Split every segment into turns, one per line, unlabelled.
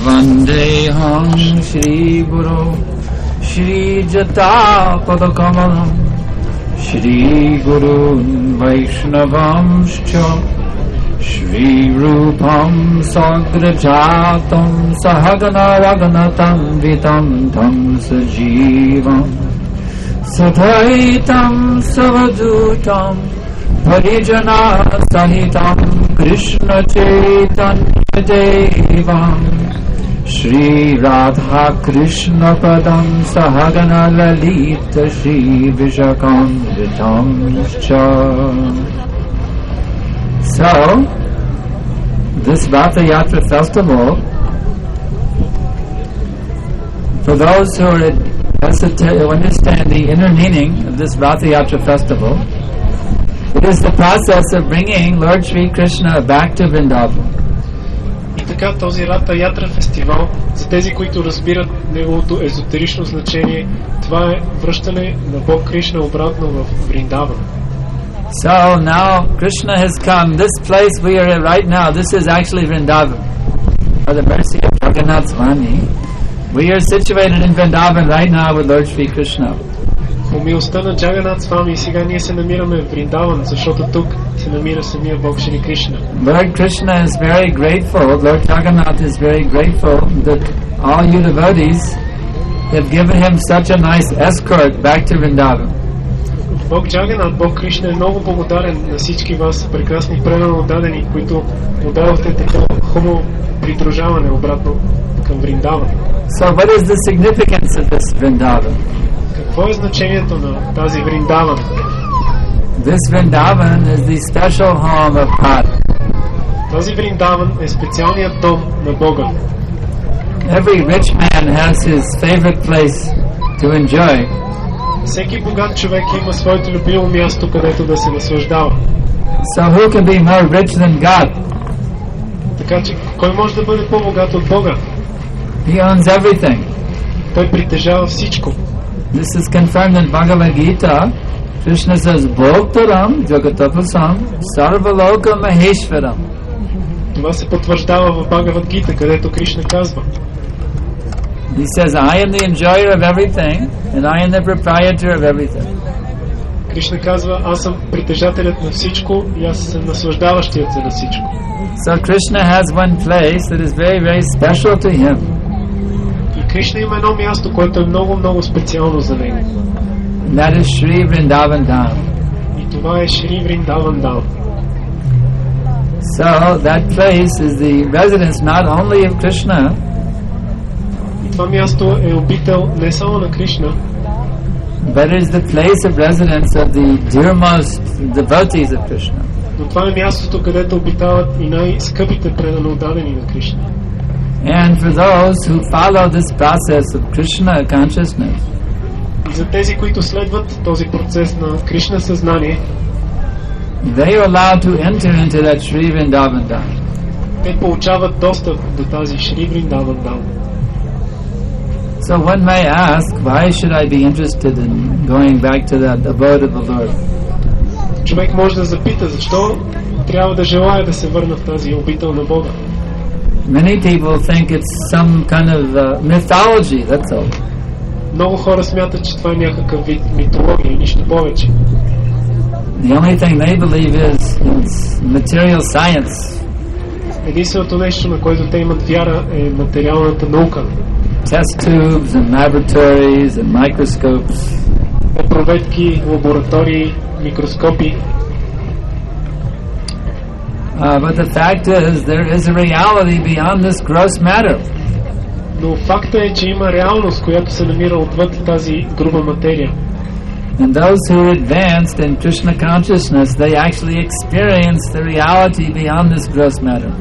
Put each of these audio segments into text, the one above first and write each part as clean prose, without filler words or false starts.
Vandeham Shri Guru Shri Jata Padakamalam Shri Guru Vaishnavam Shcha Shri Rupam Sagrajatam Sahagana Raganatam Vitam Tam Sajivam Sadhaitam Savadutam Parijana Sahitam Krishna Chaitanya Devam Shri Radha Krishna Padam Sahagana Lalita Shri Vishakam Vitam Cha. So, this Ratha Yatra festival, for those who understand the inner meaning of this Ratha Yatra festival, it is the process of bringing Lord Shri Krishna back to Vrindavan.
И така този Ратха Ятра фестивал, за тези, които разбират неговото езотерично значение, това е връщане на Бог Кришна обратно в Вриндаван.
So now Krishna has come. This place we are at right now, this is actually Vrindavan. By the mercy of Jagannath Swami, we are situated in Vrindavan right now with Lord Shri Krishna.
По милостта на Джаганат Свами сега ние се намираме в Вриндаван, защото тук се намира самия Бог Шри Кришна.
Lord Krishna is very grateful, Lord Jagannath is very grateful that all you devotees have given him such a nice escort back to Vrindavan.
Бог Джаганат, Бог Кришна е много благодарен на всички вас, прекрасни предано дадени, които му дадохте такова хубаво придружаване обратно към Вриндаван.
So what is the significance of this Vrindavan?
Какво е значението на тази Вриндаван?
This Vrindavan is the special home of God.
Тази Вриндаван е специалният дом на Бога.
Every rich man has his favorite place to enjoy.
Всеки богат човек има своето любимо място, където да се наслаждава.
So who can be more rich than God?
Така че кой може да бъде по-богат от Бога?
He owns everything.
Той притежава всичко.
This is confirmed in Bhagavad Gita. Krishna says, Bhoktaram Jagatapasam Sarvaloka Maheshwaram.
Това се потвърждава в Бхагавад Гита, където Кришна казва.
He says, I am the enjoyer of everything and I am the proprietor of everything.
Кришна казва, аз съм притежателят на всичко и аз съм наслаждаващият се на всичко.
So Krishna has one place that is very, very special to him.
И Кришна има едно място, което е много, много специално за него.
And that is Shri Vrindavan Dham.
И това е Шри Вриндаван Dham.
So that place is the residence not only of Krishna,
и това място е обител не само на Кришна,
but it is the place of residence of the dearmost devotees of Krishna.
Но това е мястото, където обитават и най-скъпите предано отдадени на Кришна.
And for those who follow this process of Krishna consciousness,
и за тези, които следват този процес на Кришна съзнание,
they are allowed to enter into that Shri Vrindavan Dham.
Те получават достъп до тази Шри Вриндаван Dham.
So one may ask, why should I be interested in going back to that abode of the Lord?
Човек може да запита, защо трябва да желая да се върна в тази обител на Бога.
Many people think it's some kind of mythology, that's all.
Много хора смятат, че това е някакъв вид митология и нищо повече.
The only thing they believe is it's material science.
Единственото нещо, на което те имат вяра, е материалната наука.
Test tubes and laboratories and microscopes.
Проветки, лаборатории, микроскопи.
But the fact is, there is a reality beyond this gross matter.
Но факта е, че има реалност, която се намира отвъд тази груба материя.
And those who are advanced in Krishna consciousness, they actually experience the reality beyond this gross matter.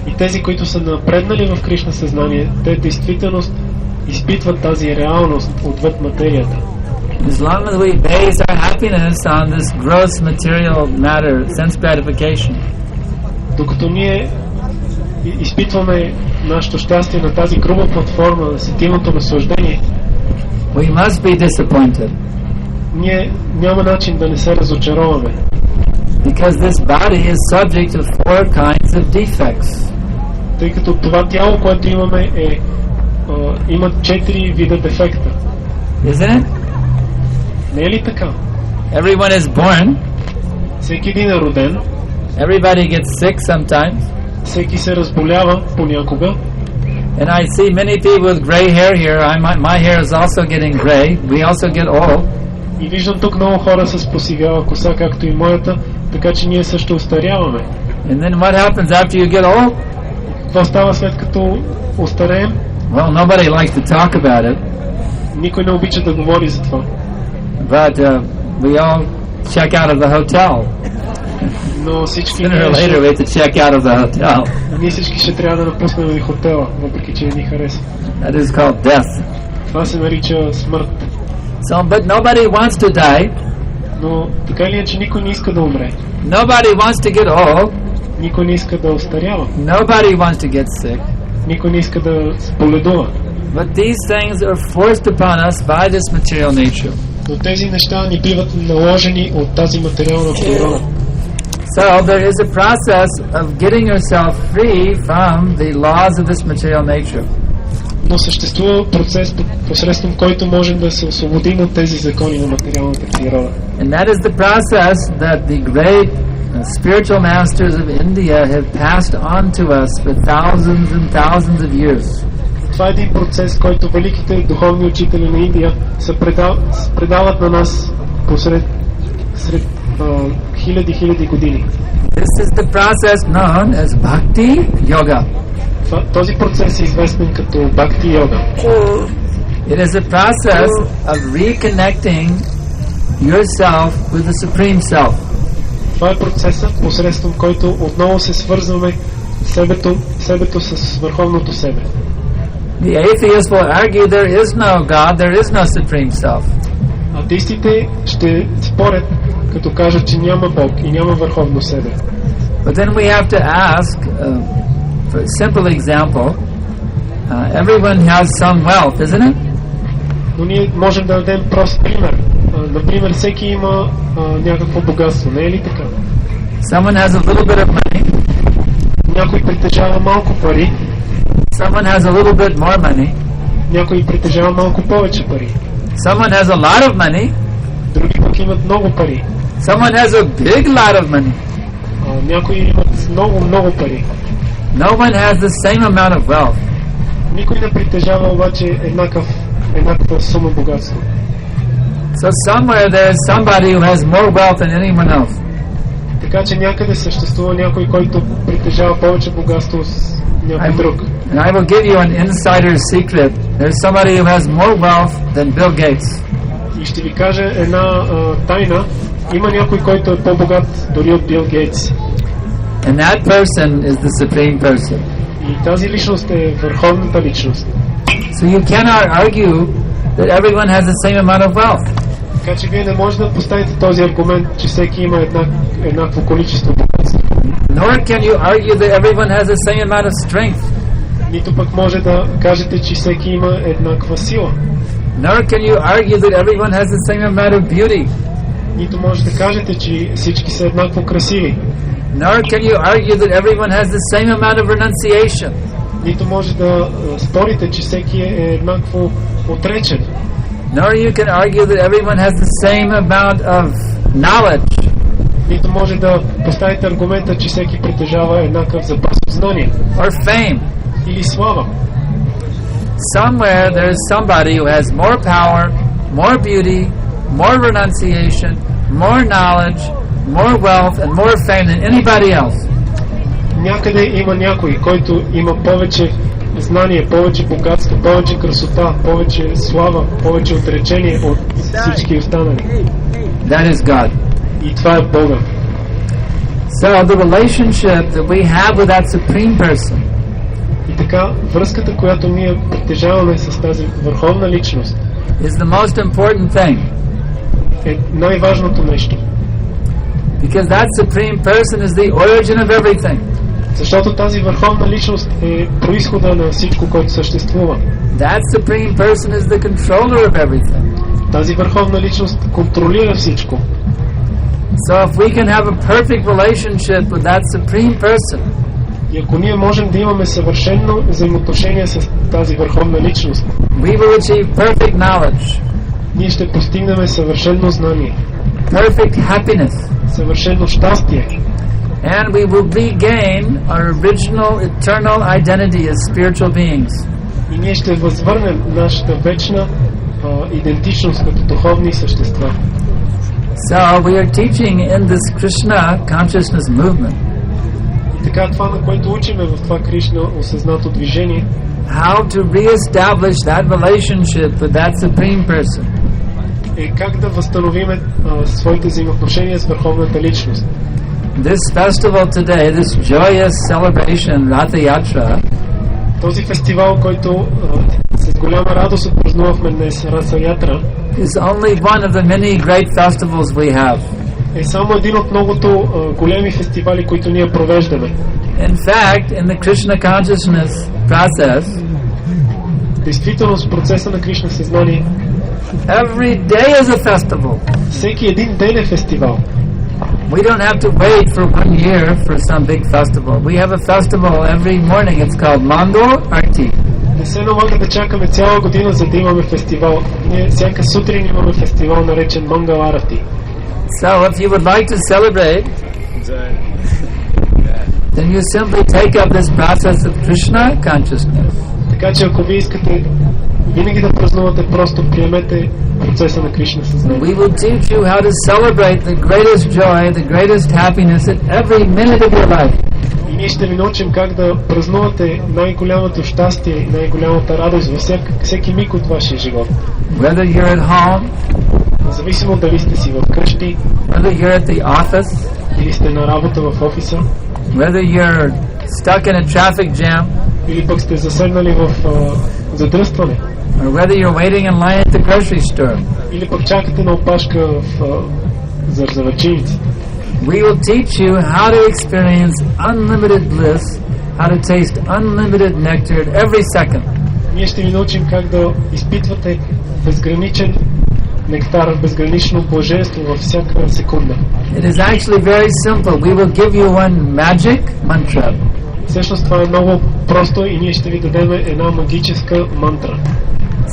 И тези, които са напреднали в Кришна съзнание, те действително изпитват тази реалност отвъд материята.
As long as we base our happiness on this gross material matter, sense gratification,
докато ние изпитваме нашето щастие на тази груба платформа на сетивното наслаждение,
we must be disappointed.
Ние няма начин да не се разочароваме.
Because this body is subject to 4 kinds of defects.
Тъй като това тяло, което имаме има 4 вида дефекта.
Isn't it?
Не е ли така?
Everyone is born.
Всеки един е роден.
Everybody gets sick sometimes.
Всеки се разболява понякога.
And I see many people with gray hair here. My hair is also getting gray. We also get old.
И виждам тук много хора с посигава коса, както и моята, така че ние също остаряваме.
And then what happens after you get old?
Какво става след като остареем?
Well, nobody likes to talk about it.
Никой не обича да говори за това.
But we all check out of the hotel.
Но всички
Sooner or later we have to check out of the hotel.
Ние всички ще трябва да напуснем и хотела, въпреки че ни харесва.
That is called death.
Това се нарича смърт.
So, but nobody wants to die.
Но така ли е, че никой не иска да умре?
Nobody wants to get old.
Никой не иска да остарява.
Nobody wants to get sick.
Никой не иска да боледува.
But these things are forced upon us by this material nature.
Но тези неща ни биват наложени от тази материална природа.
So there is a process of getting yourself free from the laws of this material nature.
Но съществува процес, посредством който можем да се освободим от тези закони на материалната природа.
And that is the process that the great spiritual masters of India have passed on to us for thousands and thousands of years.
Това е един процес, който великите духовни учители на Индия предават на нас сред хиляди години.
This is the process known as Bhakti Yoga.
Този процес е известен като Бхакти йога.
It is a process of reconnecting yourself with the Supreme Self.
Това е процесът, посредством който отново се свързваме себето с върховното себе.
The atheist will argue there is no God, there is no Supreme Self.
Атеистите ще спорят, като кажат, че няма Бог и няма върховно себе.
But then we have to ask, for a simple example, everyone has some wealth, isn't it?
Но ние можем да дадем прост пример. Например, всеки има някакво богатство, не е ли така?
Someone has a little bit of money.
Някой притежава малко пари.
Someone has a little bit more money.
Някой притежава малко повече пари.
Someone has a lot of money.
Други пък имат много пари.
Someone has a big lot of money.
Някои имат много пари.
No one has the same amount of wealth.
Никой не притежава обаче еднаква сума богатство.
So somewhere there is somebody who has more wealth than anyone else.
Така че някъде съществува някой, който притежава повече богатство с някой друг.
And I will give you an insider's secret. There's somebody who has more wealth than Bill Gates.
И ще ви кажа една тайна. Има някой, който е по-богат дори от Бил Гейтс.
And that person is the supreme person.
И тази личност е върховната личност.
So you cannot argue that everyone has the same amount of wealth.
Така че вие не можете да поставите този аргумент, че всеки има еднакво количество богатство.
Nor can you argue that everyone has the same amount of strength.
Нито пък може да кажете, че всеки има еднаква сила.
Nor can you argue that everyone has the same amount of beauty.
Нито може да кажете, че всички са еднакво красиви.
Nor can you argue that everyone has the same amount of renunciation.
Нито може да спорите, че всеки е еднакво отречен.
Nor you can argue that everyone has the same amount of knowledge.
Нито може да поставите аргумента, че всеки притежава еднакъв запас от знание.
Or fame.
Или слава.
Somewhere there is somebody who has more power, more beauty, more renunciation, more knowledge, more wealth and more fame than anybody else.
Някъде има някой, който има повече знание, повече богатство, повече красота, повече слава, повече отречение от всички останали.
That is God.
И това е Бога.
So the relationship that we have with that supreme person.
И така, връзката, която ние притежаваме с тази върховна личност,
is the most important thing.
Е най-важното нещо.
Because that supreme person is the origin of everything.
Защото тази върховна личност е произхода на всичко, което съществува.
That supreme person is the controller of everything.
Тази върховна личност контролира всичко.
So if we can have a perfect relationship with that supreme person,
И ако ние можем да имаме съвършено взаимоотношение с тази върховна личност,
we will achieve perfect knowledge,
ние ще постигнем съвършено знание,
perfect happiness,
съвършено щастие,
and we will regain our original eternal identity as spiritual beings.
и ние ще възвърнем нашата вечна идентичност като духовни същества.
So we are teaching in this Krishna consciousness movement
И така това, на което учиме в това Кришна осъзнато движение,
how to reestablish that relationship with that supreme person.
е как да възстановиме своите взаимоотношения с върховната личност.
This festival today, this joyous celebration, Ратха Ятра,
Този фестивал, който с голяма радост отпразнувахме днес, Ратха Ятра,
is only one of the many great festivals we have.
е само един от многото големи фестивали, които ние провеждаме.
In fact, in the Krishna consciousness process,
Действително, в процеса на Кришна съзнание,
every day is a festival.
всеки един ден е фестивал.
We don't have to wait for 1 year for some big festival. We have a festival every morning. It's called Mangala Arti.
Не се налага да чакаме цяла година, за да имаме фестивал. Ние всяка сутрин имаме фестивал, наречен Мангала Арти.
So if you would like to celebrate, then you simply take up this process of Krishna consciousness.
Така че ако ви искате винаги да празнувате, просто приемете процеса на Кришна съзнание.
We will teach you how to celebrate the greatest joy, the greatest happiness at every minute of your life.
И ние ще ви научим как да празнувате най-голямото щастие и най-голямата радост във всеки миг от вашия живот.
Whether you're at home,
Независимо дали сте си в къщи,
whether you're at the office,
или сте на работа в офиса,
whether you're stuck in a traffic jam,
или пък сте заседнали в задръстване,
or whether you're waiting in line at the grocery store.
или пък чакате на опашка за завърчиници.
We will teach you how to experience unlimited bliss, how to taste unlimited nectar at every second.
Ние ще ви научим как да изпитвате безграничен нектар, безгранично блаженство във всяка секунда.
It is actually very simple. We will give you one magic mantra.
Всъщност това е много просто и ние ще ви дадем една магическа мантра.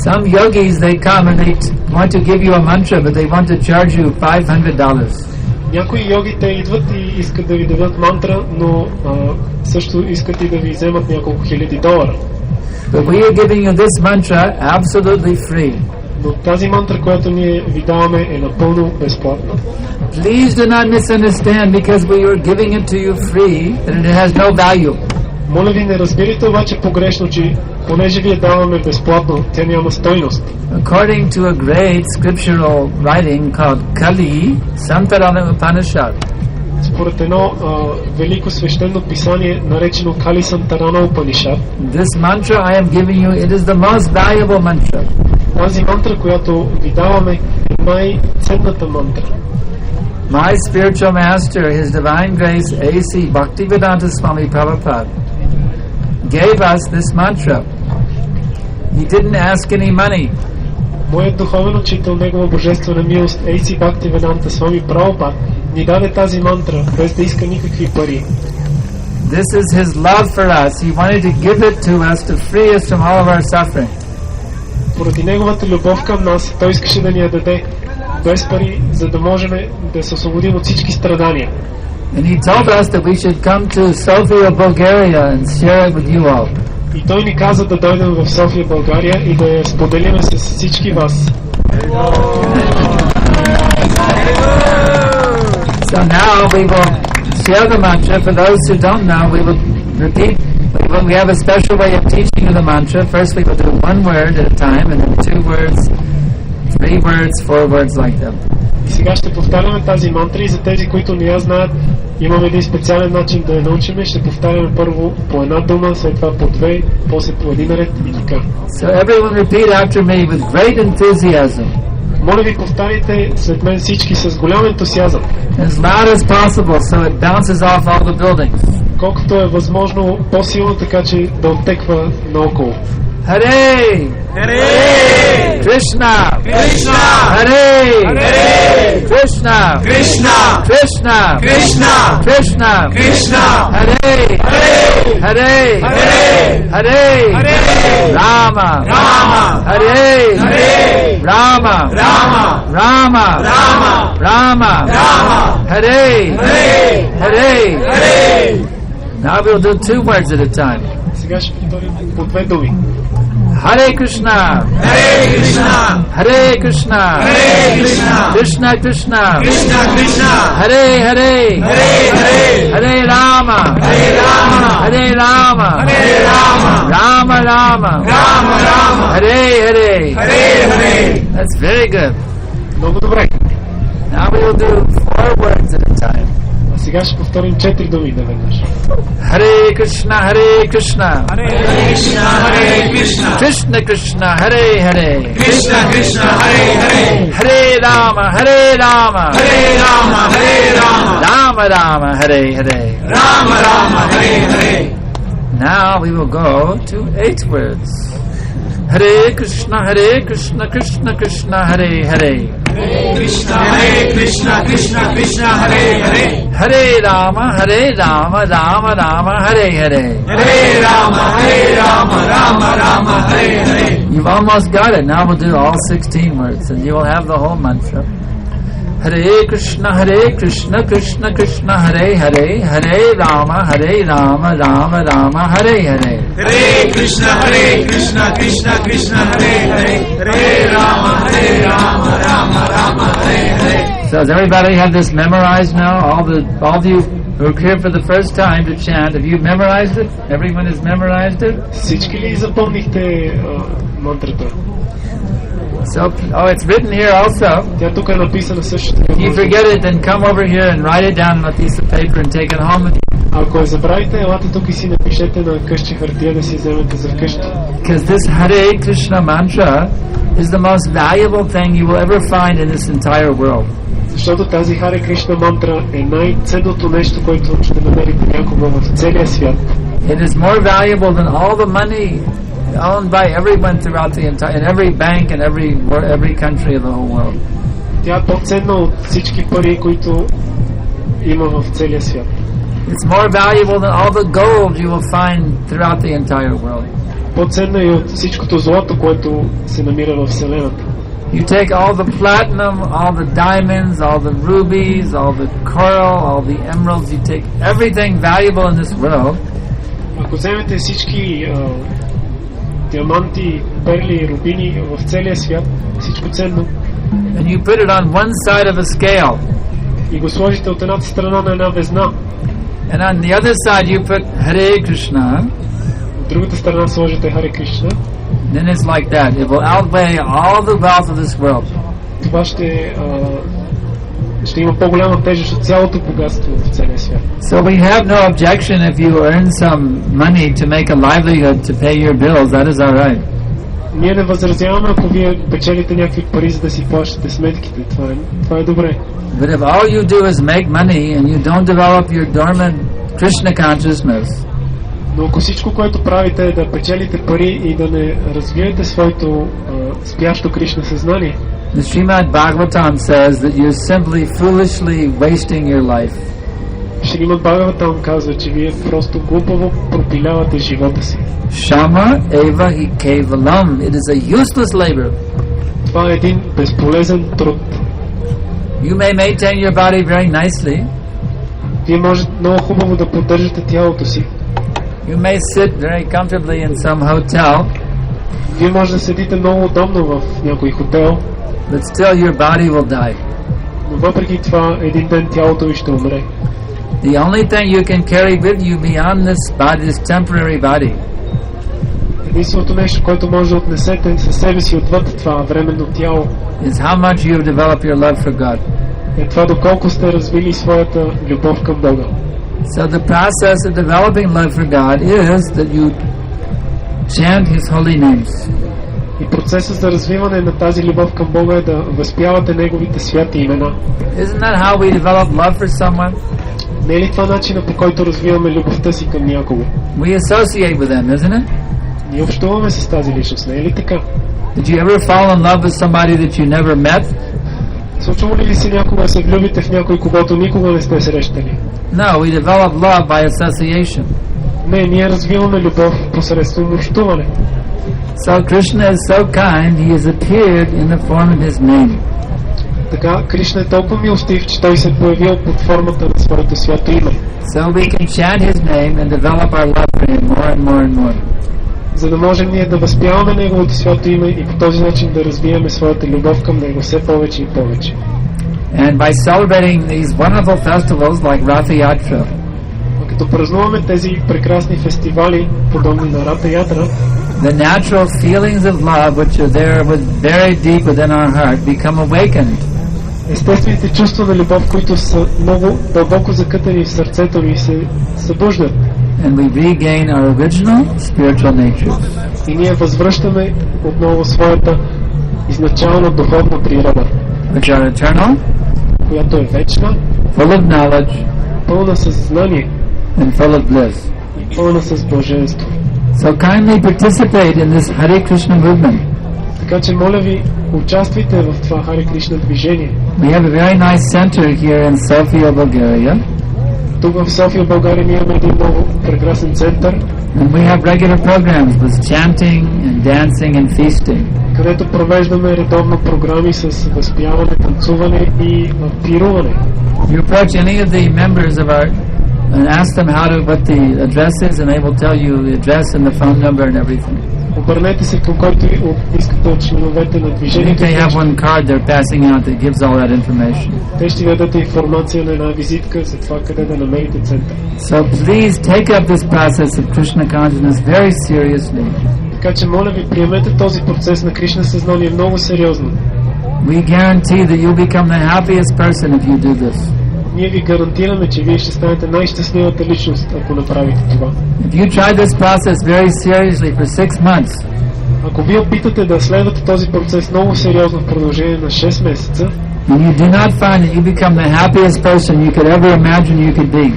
Some yogis, they come and they want to give you a mantra, but they want to charge you $500.
Някои йоги те идват и искат да ви дадат мантра, но също искат и да ви вземат няколко хиляди $.
But we are giving you this mantra absolutely free.
Но тази мантра, която ние ви даваме, е напълно безплатна.
Please do not misunderstand because we are giving it to you free that it has no value.
Моля ви, не разбирайте обаче погрешно, че понеже ви я даваме безплатно, тя няма стойност.
According to a great scriptural writing called Kali Sankarshana Upanishad,
Според едно велико свещено писание, наречено Кали Сантарана Упанишад,
this mantra I am giving you, it is the most valuable mantra.
тази мантра, която ви даваме, е най-ценната мантра.
My spiritual master, His Divine Grace A.C. Bhaktivedanta Swami Prabhupada, gave us this mantra. He didn't ask any money.
Моят духовен учител, Негова божествена милост, A.C. Bhaktivedanta Swami Prabhupada, ни даде тази мантра, без да иска никакви пари.
This is His love for us. He wanted to give it to us to free us from all of our suffering.
Поради Неговата любов към нас, Той искаше да ни я даде без пари, за да можем да се освободим от всички страдания.
And He told us that we should come to Sofia, Bulgaria and share it with you all.
И Той ни каза да дойдем в София, България и да я споделиме с всички вас.
So now we will share the mantra. For those who don't know, we will repeat. We have a special way of teaching you the mantra. First we will do one word at a time, and then 2 words, 3 words, 4 words like that.
И сега ще повтаряме тази мантра и за тези, които не я знаят, имаме един специален начин да я научим. Ще повтаряме първо по една дума, след това по 2, после по един ред и така.
So everyone repeat after me with great enthusiasm.
Моля ви, повтаряйте след мен всички с голям ентусиазъм.
As loud as possible so it bounces off all the buildings.
Колкото е възможно по-силно, така че да оттеква наоколо.
Hare
Hare
Krishna
Krishna
Hare
Hare
Krishna
Krishna
Krishna
Krishna
Krishna
Krishna
Hare
Hare
Hare
Hare
Hare
Hare
Rama
Rama
Hare
Hare
Rama
Rama
Rama
Rama
Rama
Rama
Hare
Hare
Hare
Hare.
Now we'll do 2 words at a time.
Сега ще повторим по 2 думи.
Hare Krishna
Hare Krishna
Hare Krishna
Hare Krishna
Krishna Krishna
Krishna Krishna
Hare Hare
Hare Hare
Hare Rama
Hare Rama
Hare Rama
Hare Rama
Rama Rama
Rama Rama
Hare Hare
Hare Hare.
That's very good.
Много добре.
Now we will do 4 words at a time.
А сега ще повторим 4 думи наведнъж.
Hare Krishna Hare Krishna
Hare Krishna Hare Krishna
Krishna Krishna Hare Hare
Krishna Krishna Hare Hare
Hare Rama Hare Rama
Hare Rama Hare Rama
Rama Rama Hare Hare.
Rama Rama Hare Hare.
Now we will go to 8 words. Hare Krishna Krishna Krishna Hare Hare
Krishna Hare Krishna Krishna Krishna Hare Hare
Hare Rama Rama Rama Hare Hare.
Hare Rama Rama Rama Hare Hare.
You've almost got it. Now we'll do all 16 words and you will have the whole mantra. Hare Krishna Krishna Krishna Hare Hare Hare Rama Rama Rama Hare Hare.
Hare Krishna Krishna Krishna Hare Hare Hare Rama Rama Rama Hare Hare.
So does everybody have this memorized now? All of you who are here for the first time to chant, have you memorized it? Everyone has memorized it?
Всички ли запомнихте мантрата?
So, it's written here also.
Тя тук е написана също така.
If you forget it, then come over here and write it down on a piece of paper and take it home with you.
Ако я забравите, елате тук и си напишете на къщи хартия да си вземете за вкъщи.
Because this Hare Krishna mantra is the most valuable thing you will ever find in this entire world.
Защото тази Харе Кришна мантра е най-ценното нещо, което ще намерите някога в целия свят.
It is more valuable than all the money owned by everyone throughout the entire, in every bank and every country of the whole world.
Тя е по-ценна от всички пари, които има в целия свят.
It's more valuable than all the gold you will find throughout the entire world.
По-ценна и от всичкото злато, което се намира в Вселената.
You take all the platinum, all the diamonds, all the rubies, all the coral, all the emeralds, you take everything valuable in this world.
Ако вземете всички диаманти, перли, рубини в целия свят, всичко ценно,
and you put it on one side of a scale,
и го сложите от едната страна на една везна,
and on the other side you put Hare Krishna,
от другата страна сложите Харе Кришна,
then it's like that. It will outweigh all the wealth of this world.
Това ще има по-голяма тежест от цялото богатство в целия свят.
So we have no objection if you earn some money to make a livelihood to pay your bills. That is all right.
Ние не възразяваме, ако вие печелите някакви пари, за да си плащате сметките. Това е добре.
But if all you do is make money and you don't develop your dormant Krishna consciousness,
но ако всичко, което правите е да печелите пари и да не развиете своето спящо Кришна съзнание,
the Srimad Bhagavatam says that you're simply foolishly wasting your life.
Шримад Бхагаватам казва, че вие просто глупаво пропилявате живота си.
Shama eva hi kevalam. It is a useless labor.
Това е един безполезен труд.
You may maintain your body very nicely.
Вие може много хубаво да поддържате тялото си.
You may sit very comfortably in some hotel.
Вие може да седите много удобно в някой хотел.
But still your body will die.
Но въпреки това, един ден тялото ви ще умре.
The only thing you can carry with you beyond this body, this temporary body,
единственото нещо, което може да отнесете със себе си отвъд това временно тяло,
is how much you have developed your love for God.
е това доколко сте развили своята любов към Бога.
So the process of developing love for God is that you chant His holy names.
И процесът за развиване на тази любов към Бога е да възпявате Неговите святи имена.
Isn't that how we develop love for someone?
Не е ли това начина, по който развиваме любовта си към някого?
We associate with them, isn't it?
Ние общуваме с тази личност, не е ли така?
Did you ever fall in love with somebody that you never met?
Случвало ли се някога да се влюбите в някой, когато никога не сте срещали?
No, we develop love by association.
Не, ние развиваме любов посредством общуване.
So Krishna is so kind, he has appeared in the form of his name.
Така, Кришна е толкова милостив, че той се е появил под формата на своето свято име.
So we can chant his name and develop our love for him more and more and more.
За да можем ние да възпяваме неговото свято име и по този начин да развиеме своята любов към него все повече и повече.
And by celebrating these wonderful festivals like Ратха Ятра,
Като празнуваме тези прекрасни фестивали, подобни на Ратха Ятра,
the natural feelings of love which are there very deep within our heart become awakened.
естествените чувства на любов, които са много дълбоко закътани в сърцето ни, се събуждат.
And we regain our original spiritual nature.
И ние възвръщаме отново своята изначална духовна природа,
Which are eternal,
която е вечна,
full of knowledge,
пълна с знание
and full of bliss.
и пълна с блаженство.
So kindly participate in this Hare Krishna movement.
Така че, моля ви, участвайте в това Харе Кришна движение.
We have a very nice center here in Sofia, Bulgaria,
Тук в София, България, ние имаме един много прекрасен център,
and we have regular programs with chanting and dancing and feasting.
където провеждаме редовно програми с възпяване, танцуване и пируване.
You approach any of the members of our and ask them what the address is, and they will tell you the address and the phone number and everything.
Обърнете се към който искате от членовете на
I think
движението.
they have one card they're passing out that gives all that information.
Те ще ви дадат информация на една визитка за това къде да намерите център.
So please take up this process of Krishna consciousness very seriously.
Така че, моля ви, приемете този процес на Кришна съзнание много сериозно.
We guarantee that you'll become the happiest person if you do this.
Ние ви гарантираме, че вие ще станете най-щастливата личност, ако направите това.
If you try this process very seriously for 6 months,
Ако вие опитате да следвате този процес много сериозно в продължение на 6 месеца,
and you do not find that you become the happiest person you could ever imagine you could be,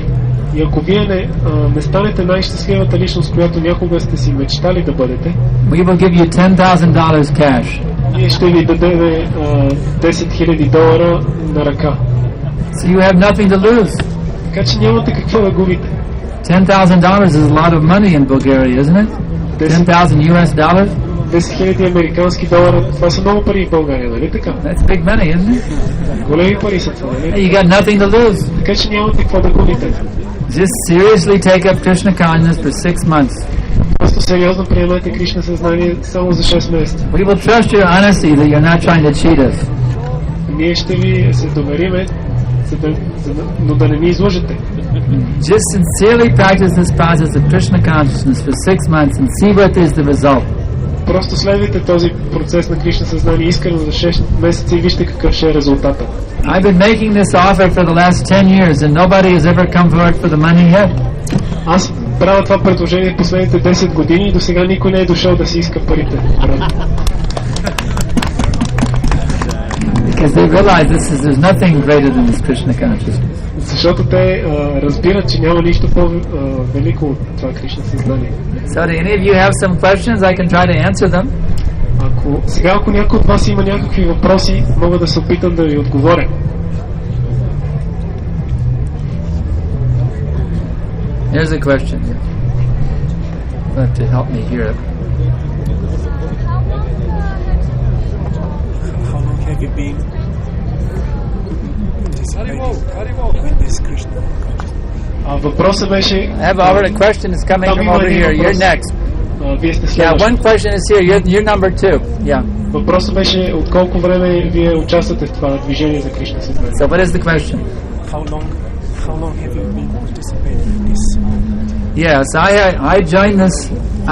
и ако вие не станете най-щастливата личност, която някога сте си мечтали да бъдете,
we will give you $10,000 cash.
ние ще ви дадем $10,000 на ръка.
So you have nothing to lose.
Така че нямате какво да губите.
$10,000 is a lot of money in Bulgaria, isn't it? 10,000 US dollars?
10,000 американски долара, това са много пари в България, нали така?
That's big money, isn't it?
Големи пари са това, нали?
Hey, you got nothing to lose.
Така че нямате какво да губите.
Just seriously take up Krishna consciousness for 6 months.
Просто сериозно приемете Кришна съзнание само за 6 месеца.
We will trust your honesty that you're not trying to cheat us.
Ние ще ви се довериме, но да не ни излъжете.
Just sincerely practice this process of Krishna consciousness for 6 months and see what is the result.
Просто следвайте този процес на Кришна съзнание искрено за 6 месеца и вижте какъв ще е резултатът.
I've been making this offer for the last 10 years and nobody has ever come forward for the money yet.
Аз правя това предложение в последните 10 години и до сега никой не е дошъл да си иска парите.
Because they realize there's nothing greater than this Krishna consciousness.
Защото те разбират, че няма нищо по-велико от това Кришна съзнание.
So do any of you have some questions? I can try to answer them.
Ако някой от вас има някакви въпроси, мога да се опитам да ви отговоря.
Here's a question. You'll have to help me hear it.
How long have you been participating in this Krishna?
Въпросът беше...
I have already a question is coming from over here. You're next.
Вие сте
Yeah,
следващи.
one question is here. You're number 2. Yeah.
Въпросът беше от колко време вие участвате в това движение за Кришна съзнание.
So what is the question?
How long have you been participating in this?
Yes, I joined this.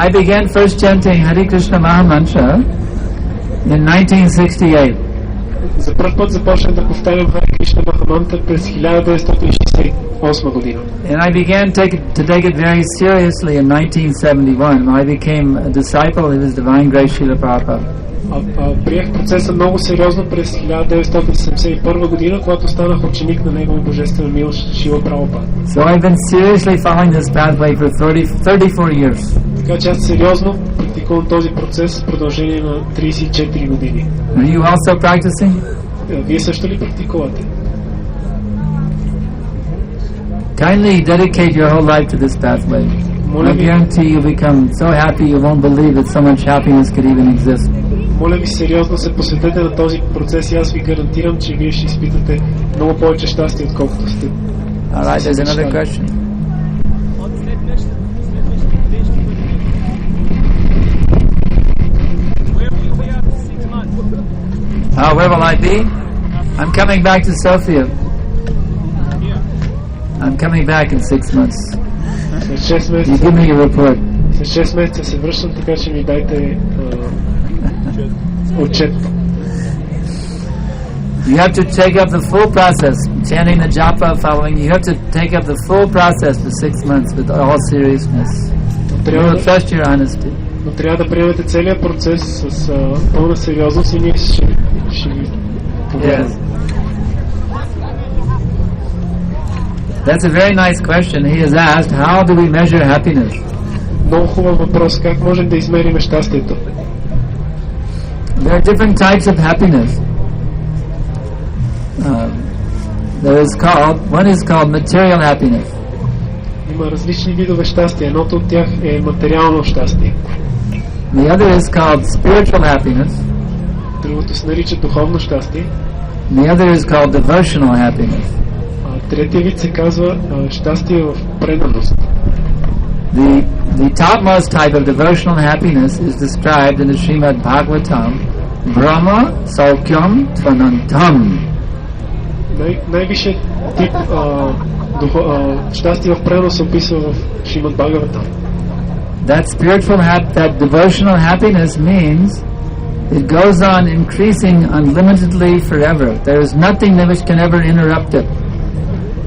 I began first chanting Hare Krishna Mahamantra in 1968.
За първ път започнах да повтарям Харе Кришна Махамантра през 1968 година.
And I began to take it very seriously in 1971 when I became a disciple of His Divine Grace Srila Prabhupada.
Приех процеса много сериозно през 1971 година, когато станах ученик на Негова божествена милост Шрила Прабхупада.
So I've been seriously following this pathway for 34 years.
Така че аз сериозно практикувам този процес в продължение на 34 години.
Are you also practicing?
Вие също ли практикувате?
Kindly dedicate your whole life to this pathway. I guarantee you'll become so happy you won't believe that so much happiness could even exist.
Моля ви, сериозно се посветете на този процес и аз ви гарантирам, че вие ще изпитате много повече щастие, отколкото сте.
Alright, there's another question. Where will I be? I'm coming back to Sofia. I'm coming back in 6 months. You give me a report.
След 6 месеца се връщам, така че ми дайте отчет.
You have to take up the full process, chanting the japa, following. You have to take up the full process for 6 months with all seriousness. You will trust your honesty.
Но трябва да приемете целият процес с пълна сериозност и ние ще ви повярваме.
That's a very nice question. He has asked, how do we measure happiness?
Много хубав въпрос. Как можем да измерим щастието?
There are different types of happiness. One is called material happiness.
Има различни видове щастие. Едното от тях е материално щастие.
The other is called spiritual happiness.
Другото се нарича духовно щастие.
The other is called devotional happiness.
Третия вид се казва щастие в преданост.
The topmost type of devotional happiness is described in the Srimad Bhagavatam, Brahma Saukyam Tvanantam.
Най-висшият тип щастие в преданост се описва в Шримад Бхагаватам.
That devotional happiness means it goes on increasing unlimitedly forever. There is nothing which can ever interrupt it.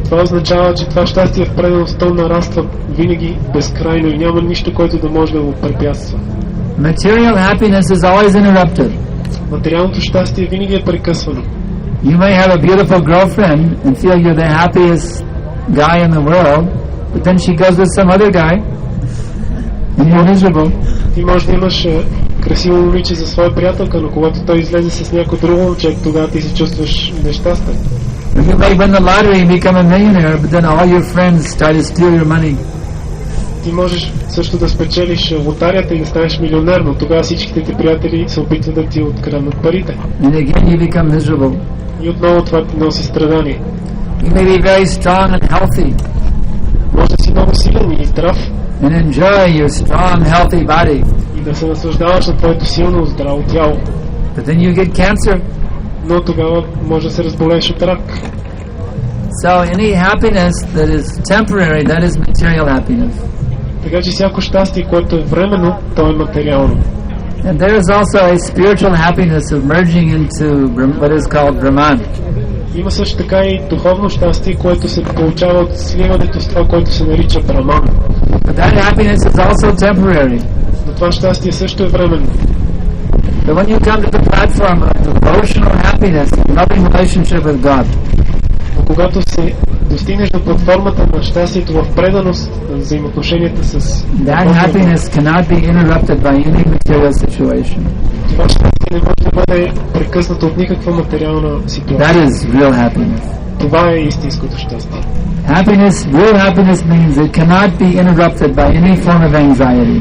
Това означава, че това щастие в преданост то нараства винаги безкрайно и няма нищо, което да може да го препятства.
Material happiness is always interrupted.
Материалното щастие винаги е прекъсвано.
You may have a beautiful girlfriend and feel you're the happiest guy in the world, but then she goes with some other guy and you're miserable.
Ти може да имаш красиво момиче за своя приятелка, но когато той излезе с някой друго момче, тогава ти се чувстваш нещастен.
You may win the lottery and become a millionaire, but then all your friends try to steal your money.
Ти можеш също да спечелиш лотарията и да станеш милионер, но тогава всичките ти приятели се опитват да ти откраднат парите.
And again you become miserable.
И отново това ти носи страдание.
You may be very strong and healthy.
Може да си много силен и здрав.
And enjoy your strong, healthy body.
И да се наслаждаваш на твоето силно, здраво тяло.
But then you get cancer.
Но тогава може да се разболееш от рак.
So any happiness that is temporary, that is material happiness.
Така че всяко щастие, което е временно, то е материално.
And there is also a spiritual happiness of merging into what is called Brahman.
Има също така и духовно щастие, което се получава от сливането с това, което се нарича Браман.
But that happiness is also temporary.
Но това щастие също е временно.
But when you come to the platform of devotional happiness, loving relationship with God,
когато се достигнеш до платформата на щастието в преданост на взаимоотношенията с
that happiness cannot be interrupted by any material situation.
Това щастие не може да бъде прекъснато от никаква материална ситуация.
That is real happiness.
Това е истинското щастие.
Real happiness means it cannot be interrupted by any form of anxiety.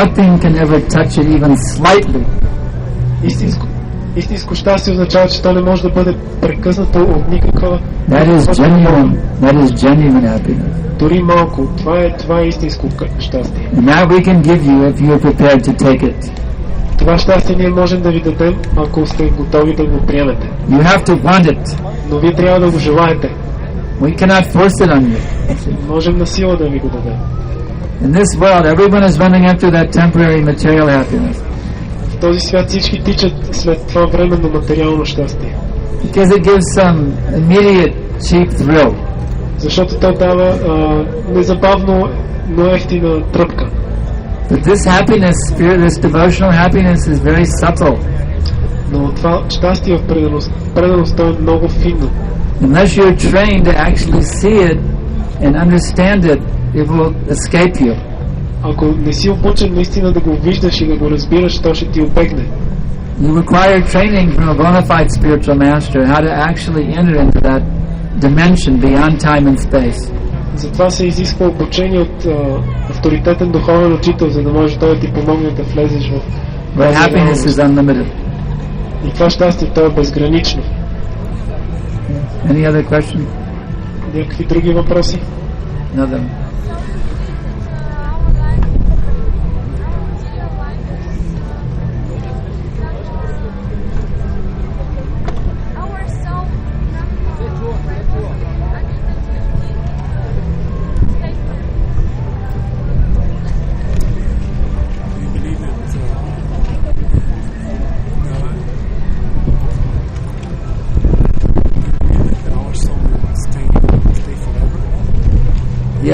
Nothing can ever touch it even slightly.
Истинско щастие означава, че то не може да бъде прекъснато от никаква...
That is genuine happiness.
Дори малко. Това е истинско щастие.
And that we can give you if you are prepared to take it.
Това щастие ние можем да ви дадем, ако сте готови да го приемете.
You have to want it.
Но вие трябва да го желаете.
We cannot force it on you.
Можем на сила да ви го дадем.
In this world, everyone is running after that temporary material happiness.
В този свят всички тичат след това временно материално щастие.
Because it gives some immediate cheap thrill.
Защото то дава незабавно, но ефтина тръпка.
But this happiness, this devotional happiness is very subtle.
Но това щастие в предаността е много финно.
Unless you're trained to actually see it and understand it, it will escape you.
Ако не си обучен наистина да го виждаш и да го разбираш, то ще ти обегне.
You require training from a bona fide spiritual master how to actually enter into that dimension beyond time and space.
Затова се изисква обучение от авторитетен духовен учител, за да може той да ти помогне да влезеш в
Where happiness is unlimited.
И това щастие, то е безгранично.
Any other question?
Някакви други въпроси?
Another.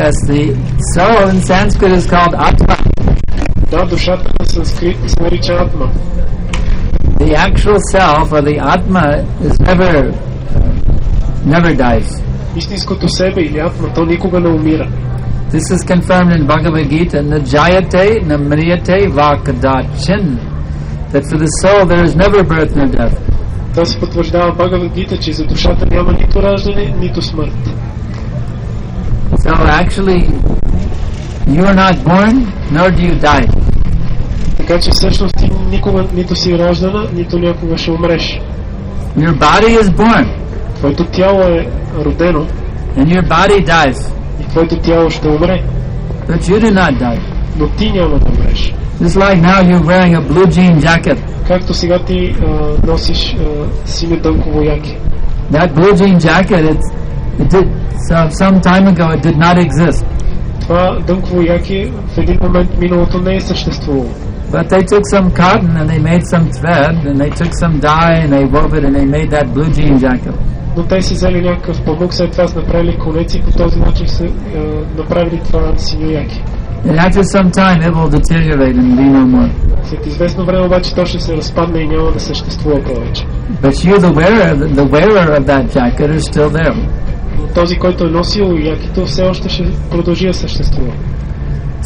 Yes, the soul in Sanskrit is called Atma.
Да, душата на санскрит се нарича Атма.
The actual self, or the Atma, is never dies.
Истинското себе или Атма, то никога не умира.
This is confirmed in Bhagavad Gita, na jayate, na mriyate, va kadachin. That for the soul there is never birth nor death.
Това се потвърждава в Бхагавад Гита, че за душата няма нито раждане, нито смърт.
So actually, you are not born, nor do you die.
Така че всъщност ти никога нито си раждана, нито някога ще умреш.
Your body is born.
Твоето тяло е родено.
And your body dies.
И твоето тяло ще умре.
But you do not die.
Но ти няма да умреш.
Just like now you're wearing a blue jean jacket.
Както сега ти носиш синьо дънково яке.
That blue jean jacket, some time ago it did not exist.
Това дънково яке в един момент миналото не е съществувало.
But they took some cotton and they made some thread and they took some dye and they wove it and they made that blue jean jacket.
Но те си взели някакъв памук, след това са направили конеци и по този начин са направили това синьо яке.
And after some time it will deteriorate and be no more.
След известно време обаче то ще се разпадне и няма да съществува повече.
But you, the wearer of that jacket, is still there.
Но този, който е носил якето, все още ще продължи да съществува.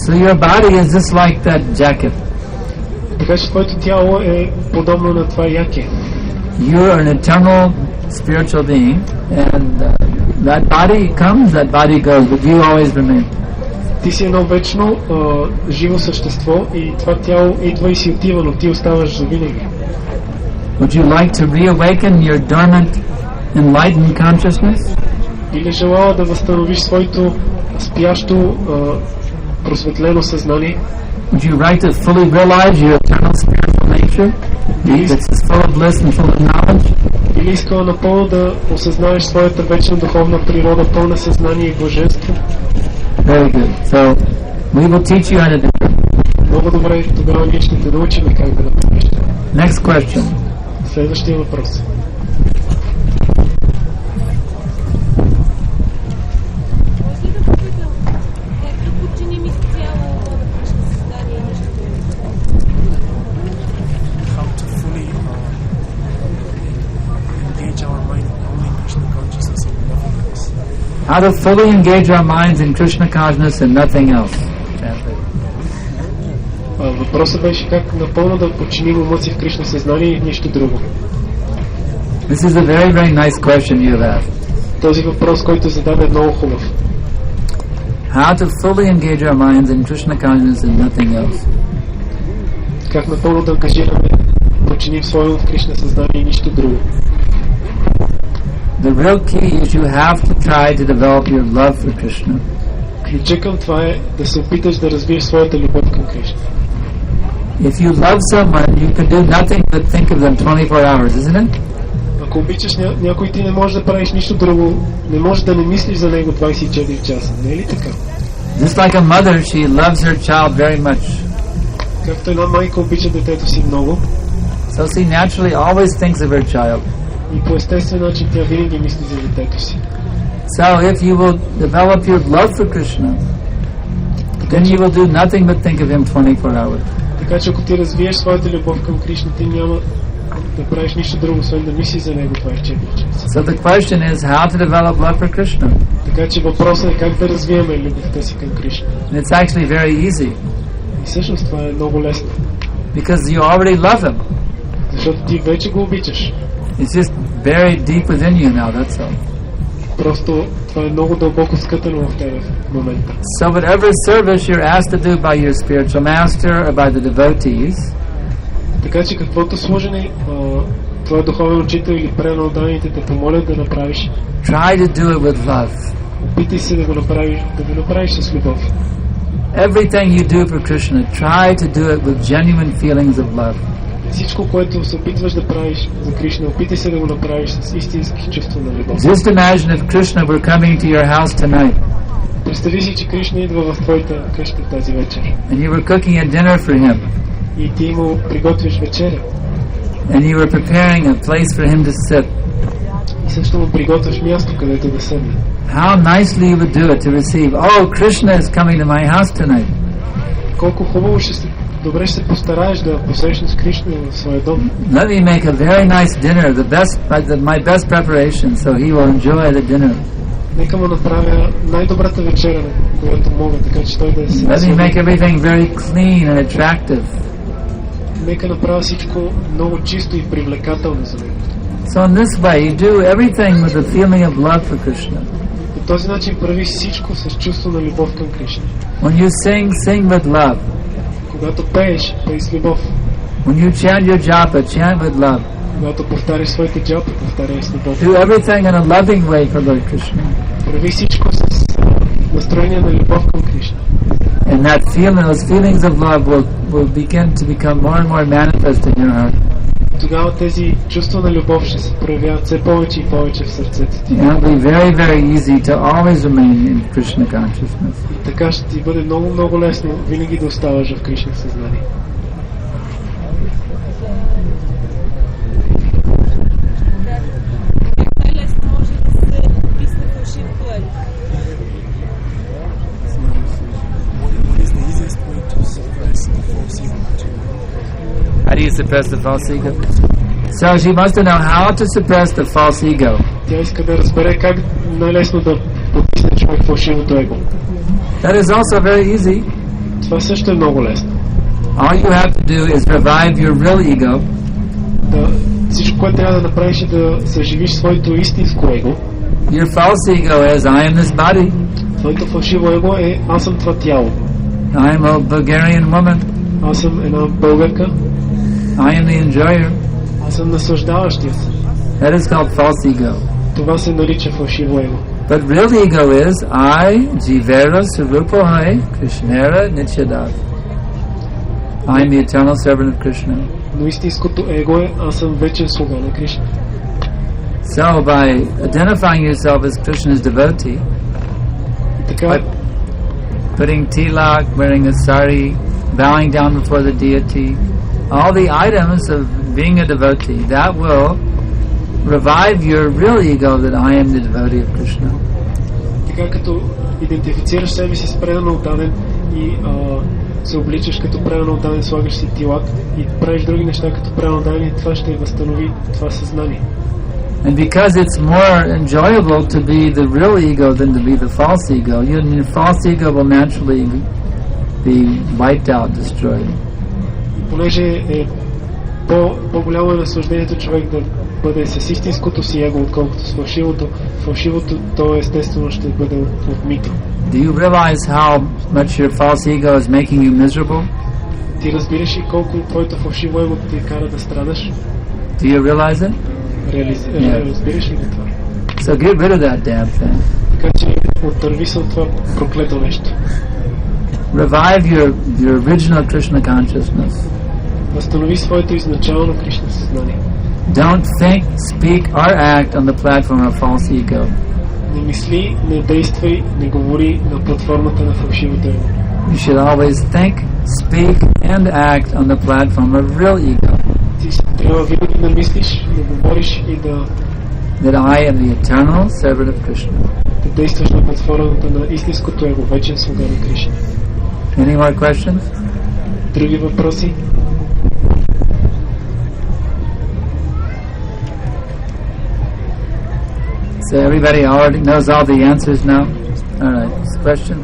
So your body is just like that jacket.
Така че твоето тяло е подобно на това яке.
You are an eternal spiritual being, and that body comes, that body goes, but you always remain.
Ти си едно вечно живо същество и това тяло идва и си отива, но ти оставаш за винаги.
Would you like to reawaken your dormant, enlightened consciousness?
Или желала да възстановиш своето спящо просветлено съзнание?
Would you like to fully realize your eternal spiritual nature? That's full of bliss and full of knowledge?
Или искала напълно да осъзнаеш своята вечна духовна природа, пълна съзнание и блаженство?
Very good. So, we will teach you how to do it.
Много добре, тогава ние ще те научим как да направиш.
Next question.
Следващия въпрос.
How to fully engage our minds in Krishna consciousness and nothing else.
Въпросът беше как напълно да подчиним ума си в Кришна съзнание и нищо друго.
This is a very, very nice question you have asked.
Този въпрос, който зададе, е много хубав.
How to fully engage our minds in Krishna consciousness and nothing else.
Как напълно да ангажираме, подчиним своя ум в Кришна съзнание и нищо друго.
The real key is you have to try to develop your love for Krishna.
Ключът към това е да се опиташ да развиеш своята любов към Кришна.
If you love someone, you can do nothing but think of them 24 hours, isn't it?
Ако обичаш някой, ти не можеш да правиш нищо друго, не можеш да не мислиш за него 24 часа, не е ли така?
Just like a mother, she loves her child very much.
Както една майка обича детето си много.
So she naturally always thinks of her child.
И по естествен начин тя винаги мисли за детето си.
So if you will develop your love for Krishna, then you will do nothing but think of him 24 hours.
Така че ако ти развиеш своята любов към Кришна, ти няма да правиш нищо друго, освен да мислиш за него 24 часа.
So the question is how to develop love for Krishna.
Така че въпросът е как да развиеме любовта си към Кришна.
And it's actually very easy.
И всъщност това е много лесно.
Because you already love him.
Защото ти вече го обичаш.
It's just buried deep within you now, that's all.
Просто това е много дълбоко скътано в тебе в момента.
So whatever service you're asked to do by your spiritual master or by the devotees,
така че каквото служене твой духовен учител или преданните те помолят да направиш,
try to do it with love.
опитай се да го направиш с любов.
Everything you do for Krishna, try to do it with genuine feelings of love.
Всичко, което се опитваш да правиш за Кришна, опитай се да го направиш с истински чувство на любов.
Just imagine if Krishna were coming to your house tonight.
Представи си, че Кришна идва в твоята къща тази вечер.
And you were cooking a dinner for him.
И ти му приготвиш вечеря.
And you were preparing a place for him to sit.
И също му приготвяш място, където да седне.
How nicely you would do it to receive, oh, Krishna is coming to my house tonight.
Колко хубаво добре ще се постараеш да посрещнеш Кришна в своя дом.
Let me make a very nice dinner, my best preparation, so he will enjoy the dinner.
Нека му направя най-добрата вечеря, която мога, така че той да се
Let me make everything very clean and attractive.
Нека направя всичко много чисто и привлекателно за него.
So in this way, you do everything with a feeling of love for Krishna.
По този начин прави всичко с чувство на любов към Кришна.
When you sing, sing with love.
Когато пееш, пей с любов.
When you chant your japa, chant with love.
Когато повтаряш своите джапи, повтаряй с любов.
Do everything in a loving way for Lord Krishna.
Прави всичко с настроение на любов към Кришна.
And that feeling, those feelings of love will begin to become more and more manifest in your heart.
Тогава тези чувства на любов ще се проявяват все повече и повече в сърцето ти.
And it'll be very, very easy to always remain in Krishna consciousness.
И така ще ти бъде много, много лесно винаги да оставаш в Кришна съзнание.
How do you suppress the false ego? So she wants to know how to suppress the false ego.
Тя иска да разбере как най-лесно да потисне човек фалшивото его.
That is also very easy.
Това също е много лесно.
All you have to do is revive your real ego.
Всичко, което трябва да направиш е да съживиш своето истинско его.
Your false ego is I am this body.
Твоето фалшиво его е аз съм това тяло.
I am a Bulgarian woman.
Аз съм една българка.
I am the enjoyer.
Аз съм наслаждаващия се.
That is called false ego.
Това се нарича фалшиво его.
But real ego is I, Jivera Sarupohai, Krishnera Nityadav. I am the eternal servant of Krishna.
Но истинското его е аз съм вечен слуга на Кришна.
So by identifying yourself as Krishna's devotee, by putting tilak, wearing a sari, bowing down before the deity, all the items of being a devotee, that will revive your real ego that I am the devotee of Krishna.
Така като идентифицираш себе си с предано отдаден и се обличаш като предано отдаден, слагаш си тилак и правиш други неща като предано отдаден, това ще възстанови това съзнание.
And because it's more enjoyable to be the real ego than to be the false ego, your false ego will naturally be wiped out, destroyed.
Понеже е по-голямо е наслаждението човек да бъде с истинското си его, отколкото с фалшивото, то естествено ще бъде отмито.
Do you realize how much your false ego is making you miserable?
Ти разбираш ли колко твоето фалшиво его те кара да страдаш?
Do you realize it?
Разбираш ли това?
So get rid of that damn thing.
Така че отърви се от това проклето нещо.
Revive your original Krishna consciousness.
Възстанови своето изначално Кришна съзнание.
Don't think, speak or act on the platform of false ego.
Не мисли, не действай, не говори на платформата на фалшивото его.
You should always think, speak and act on the platform of real ego.
Ти трябва винаги да мислиш, да говориш и да
that I am the eternal servant of Krishna.
Да действаш на платформата на истинското его, вечен слуга на Кришна.
Any more questions?
Други въпроси?
So everybody already knows all the answers now? All right. Question?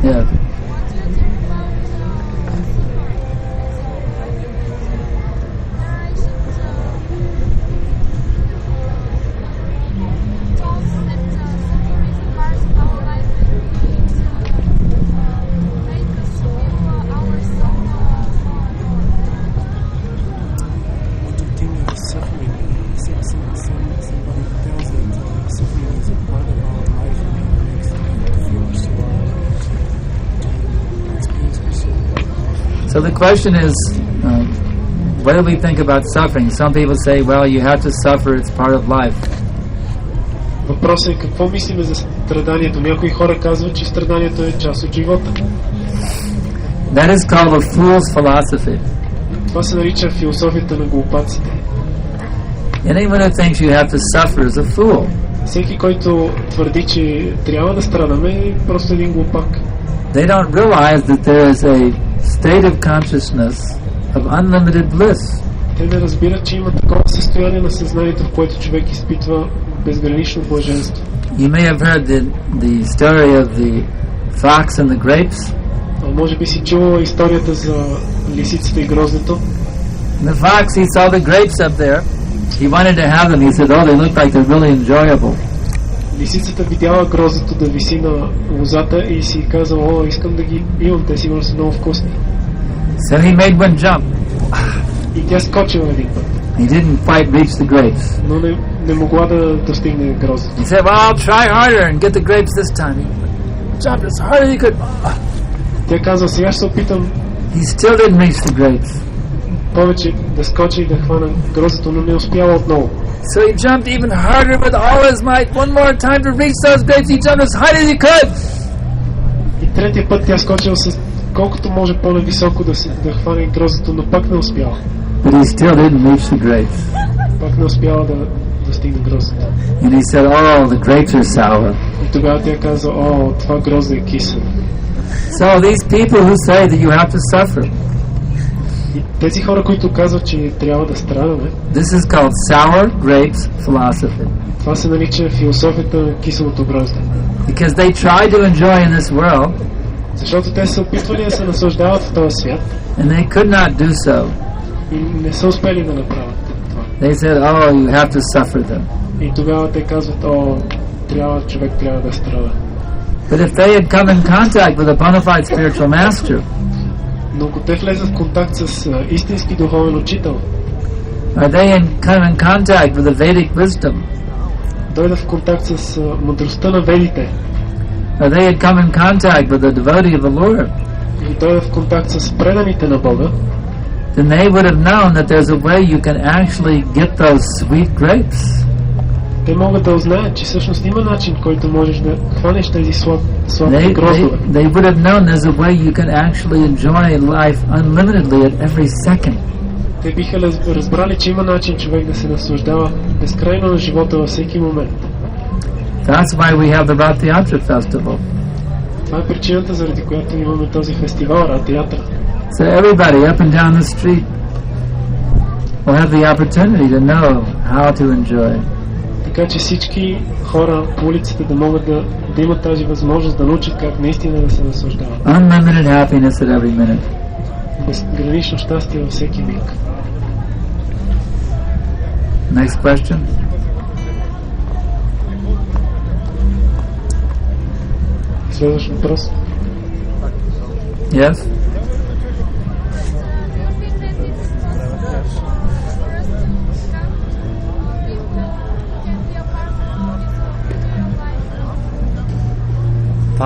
Yeah. So the question is, what do we think about suffering? Some people say, well, you have to suffer, it's part of life.
Въпросът е какво мислиме за страданието. Някои хора казват, че страданието е част от живота.
That is called a fool's philosophy.
Това се нарича философията на глупаците.
Anyone who thinks you have to suffer is a fool.
Всеки, който твърди, че трябва да страдаме, е просто един глупак.
They don't realize that there is a state of consciousness of unlimited bliss.
Те не разбират, че има такова състояние на съзнанието, в което човек изпитва безгранично блаженство.
You may have heard the story of the fox and the grapes.
Може би си чувала историята за лисицата и гроздето.
The fox, he saw the grapes up there. He wanted to have them. He said, oh, they look like they're really enjoyable.
Лисицата видяла гроздето да виси на лозата и си казала, о, искам да ги имам, те сигурно са много вкусни.
So he made one jump.
И тя скочила един път.
He didn't quite reach the grapes.
Но не могла да достигне гроздето.
He said, well, I'll try harder and get the grapes this time. He jumped as hard as he could.
Тя казва, сега ще се опитам.
He still didn't reach the grapes.
Повече да скочи и да хвана гроздето, но не успяла отново.
So he jumped even harder with all his might. One more time to reach those grapes. He jumped as high as he could.
И третия път тя скочила с колкото може по-нависоко да хване гроздето, но пак не успяла.
But he still didn't reach the grapes.
Пак не успяла да достигне гроздето.
And he said, oh, the grapes are sour.
И тогава тя каза, о, това грозде е кисело.
So these people who say that you have to suffer.
И тези хора, които казват, че трябва да страдаме,
This is called sour grapes philosophy.
това се нарича философията на киселото грозде.
Because they try to enjoy in this world.
Защото те са опитвали да се наслаждават в този свят.
And they could not do so.
И не са успели да направят това.
They said, oh, you have to suffer them.
И тогава те казват, о, човек трябва да страда.
But if they had come in contact with a bona fide spiritual master,
но ако те влезат в контакт с истински духовен учител,
or they come in contact with the Vedic wisdom,
дойдат в контакт с мъдростта на ведите,
or they had come in contact with the devotee of the Lord,
и дойдат в контакт с преданите на Бога,
then they would have known that there's a way you can actually get those sweet grapes.
Те могат да узнаят, че всъщност има начин, който можеш да хванеш тези сладки гроздове.
They would have known there's a way you can actually enjoy life unlimitedly at every second.
Те биха разбрали, че има начин човек да се наслаждава безкрайно на живота във всеки момент.
That's why we have the Ятра festival.
Това е причината, заради която имаме този фестивал Ятра.
So everybody up and down the street will have the opportunity to know how to enjoy.
Така че всички хора по улицата да могат да имат тази възможност да научат как наистина да се наслаждават.
Unlimited happiness at every minute.
Безгранично щастие във всеки миг.
Next question.
Следващ въпрос.
Yes?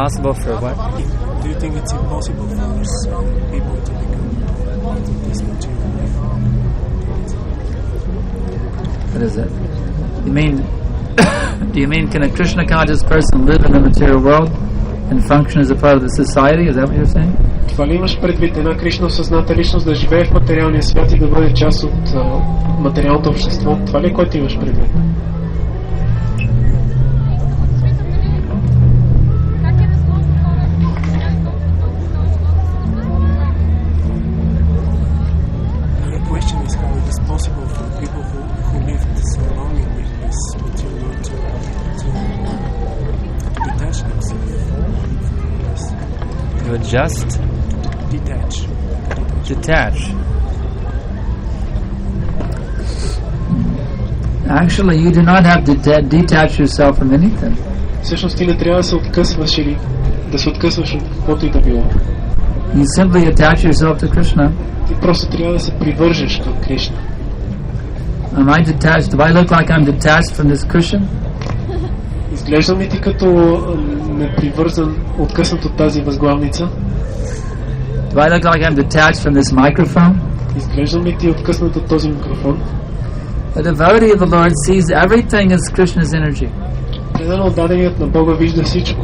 Possible for what?
Do you think it's impossible for people to become out of this material life?
What is it? Do you mean can a Krishna conscious person live in the material world and function as a part of the society? Is that what you're saying?
Това ли имаш предвид една Кришна осъзната личност да живее в материалния свят и да бъде част от материалното общество? Това ли което имаш предвид?
Just detach. Actually, you do not have to detach yourself from anything.
Всъщност ти не трябва да се откъсваш или да се откъсваш от каквото и да било.
You simply attach yourself to Krishna.
Ти просто трябва да се привържеш към Кришна.
Am I detached? Do I look like I'm detached from this cushion?
Изглеждам ли ти като непривързан, откъснат от тази възглавница?
Do I look like I'm detached from this microphone?
Изглеждам ли ти откъснат от този микрофон?
The devotee of the Lord sees everything as Krishna's energy.
Предан отдаденият на Бога вижда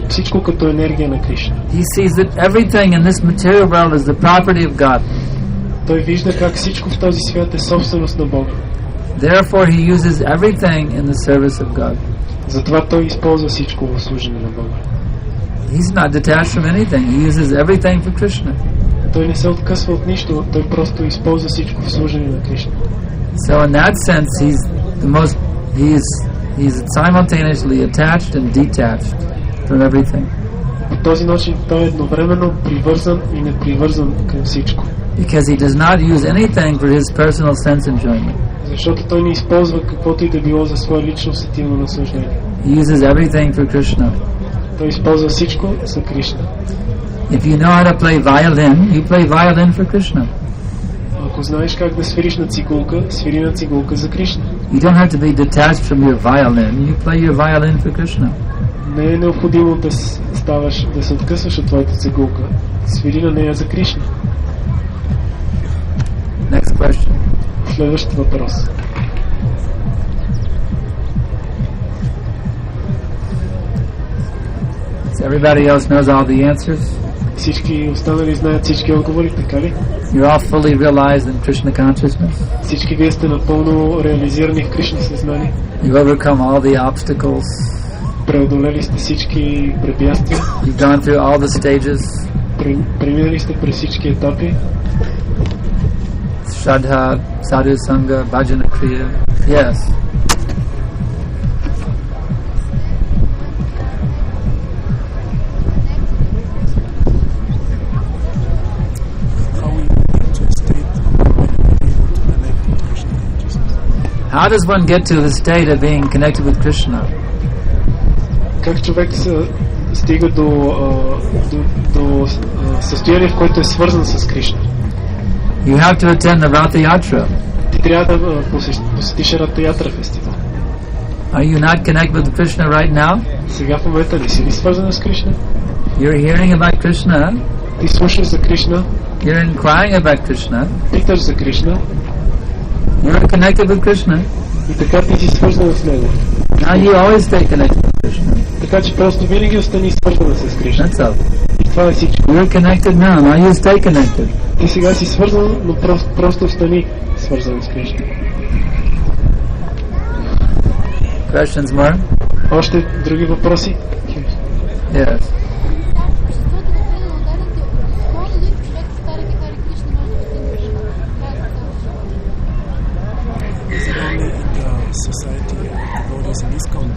всичко като енергия на Кришна.
He sees that everything in this material world is the property of God.
Той вижда как всичко в този свят е собственост на Бога.
Therefore he uses everything in the service of God.
Затова той използва всичко в служене на Бога.
He's not detached from anything. He uses everything for Krishna.
Той не се откъсва от нищо, той просто използва всичко в служене на Кришна.
So in that sense he's simultaneously attached and detached from everything.
По този начин той е едновременно привързан и непривързан към всичко.
Because he does not use anything for his personal sense enjoyment.
Защото той не използва каквото и да било за свое лично сетивно наслаждение.
He uses everything for Krishna.
Той използва всичко за Кришна.
If you know how to play violin, you play violin for Krishna.
Ако знаеш как да свириш на цигулка, свири на цигулка за Кришна.
You don't have to be detached from your violin. You play your violin for Krishna.
Не е необходимо да се откъсваш от твоята цигулка. Свири на нея за Кришна.
Next question.
Следващ въпрос.
So everybody else knows all the answers?
Всички останали знаят всички отговори, така ли?
You're all fully realized in Krishna consciousness?
Всички вие сте напълно реализирани в Кришна съзнание.
You've overcome all the obstacles?
Преодолели сте всички препятствия.
You've gone through all the stages?
Преминали сте през всички етапи.
Shraddha, Sadhu Sangha, Bhajana Kriya. Yes. How does one get to the state of being connected with Krishna?
Как човек стига до състояние, в което е свързан с Кришна?
You have to attend the Ратха Ятра.
Ти трябва да посетиш Ратха Ятра фестивал.
Are you not connected with Krishna right now?
Сега в момента не си ли свързан с Кришна?
You're hearing about Krishna.
Ти слушаш за Кришна.
You're inquiring about Krishna.
Питаш за Кришна.
You're connected with Krishna.
И така ти си свързан с него.
Now you always stay connected with Krishna.
Така че просто винаги остани свързан с Кришна.
That's all.
И това е всичко.
You're connected now. Now you stay connected.
Ти сега си свързан, но просто остани свързан с Кришна.
Questions more?
Още други въпроси?
Yes.
Is it only in the society of devotees in ISKCON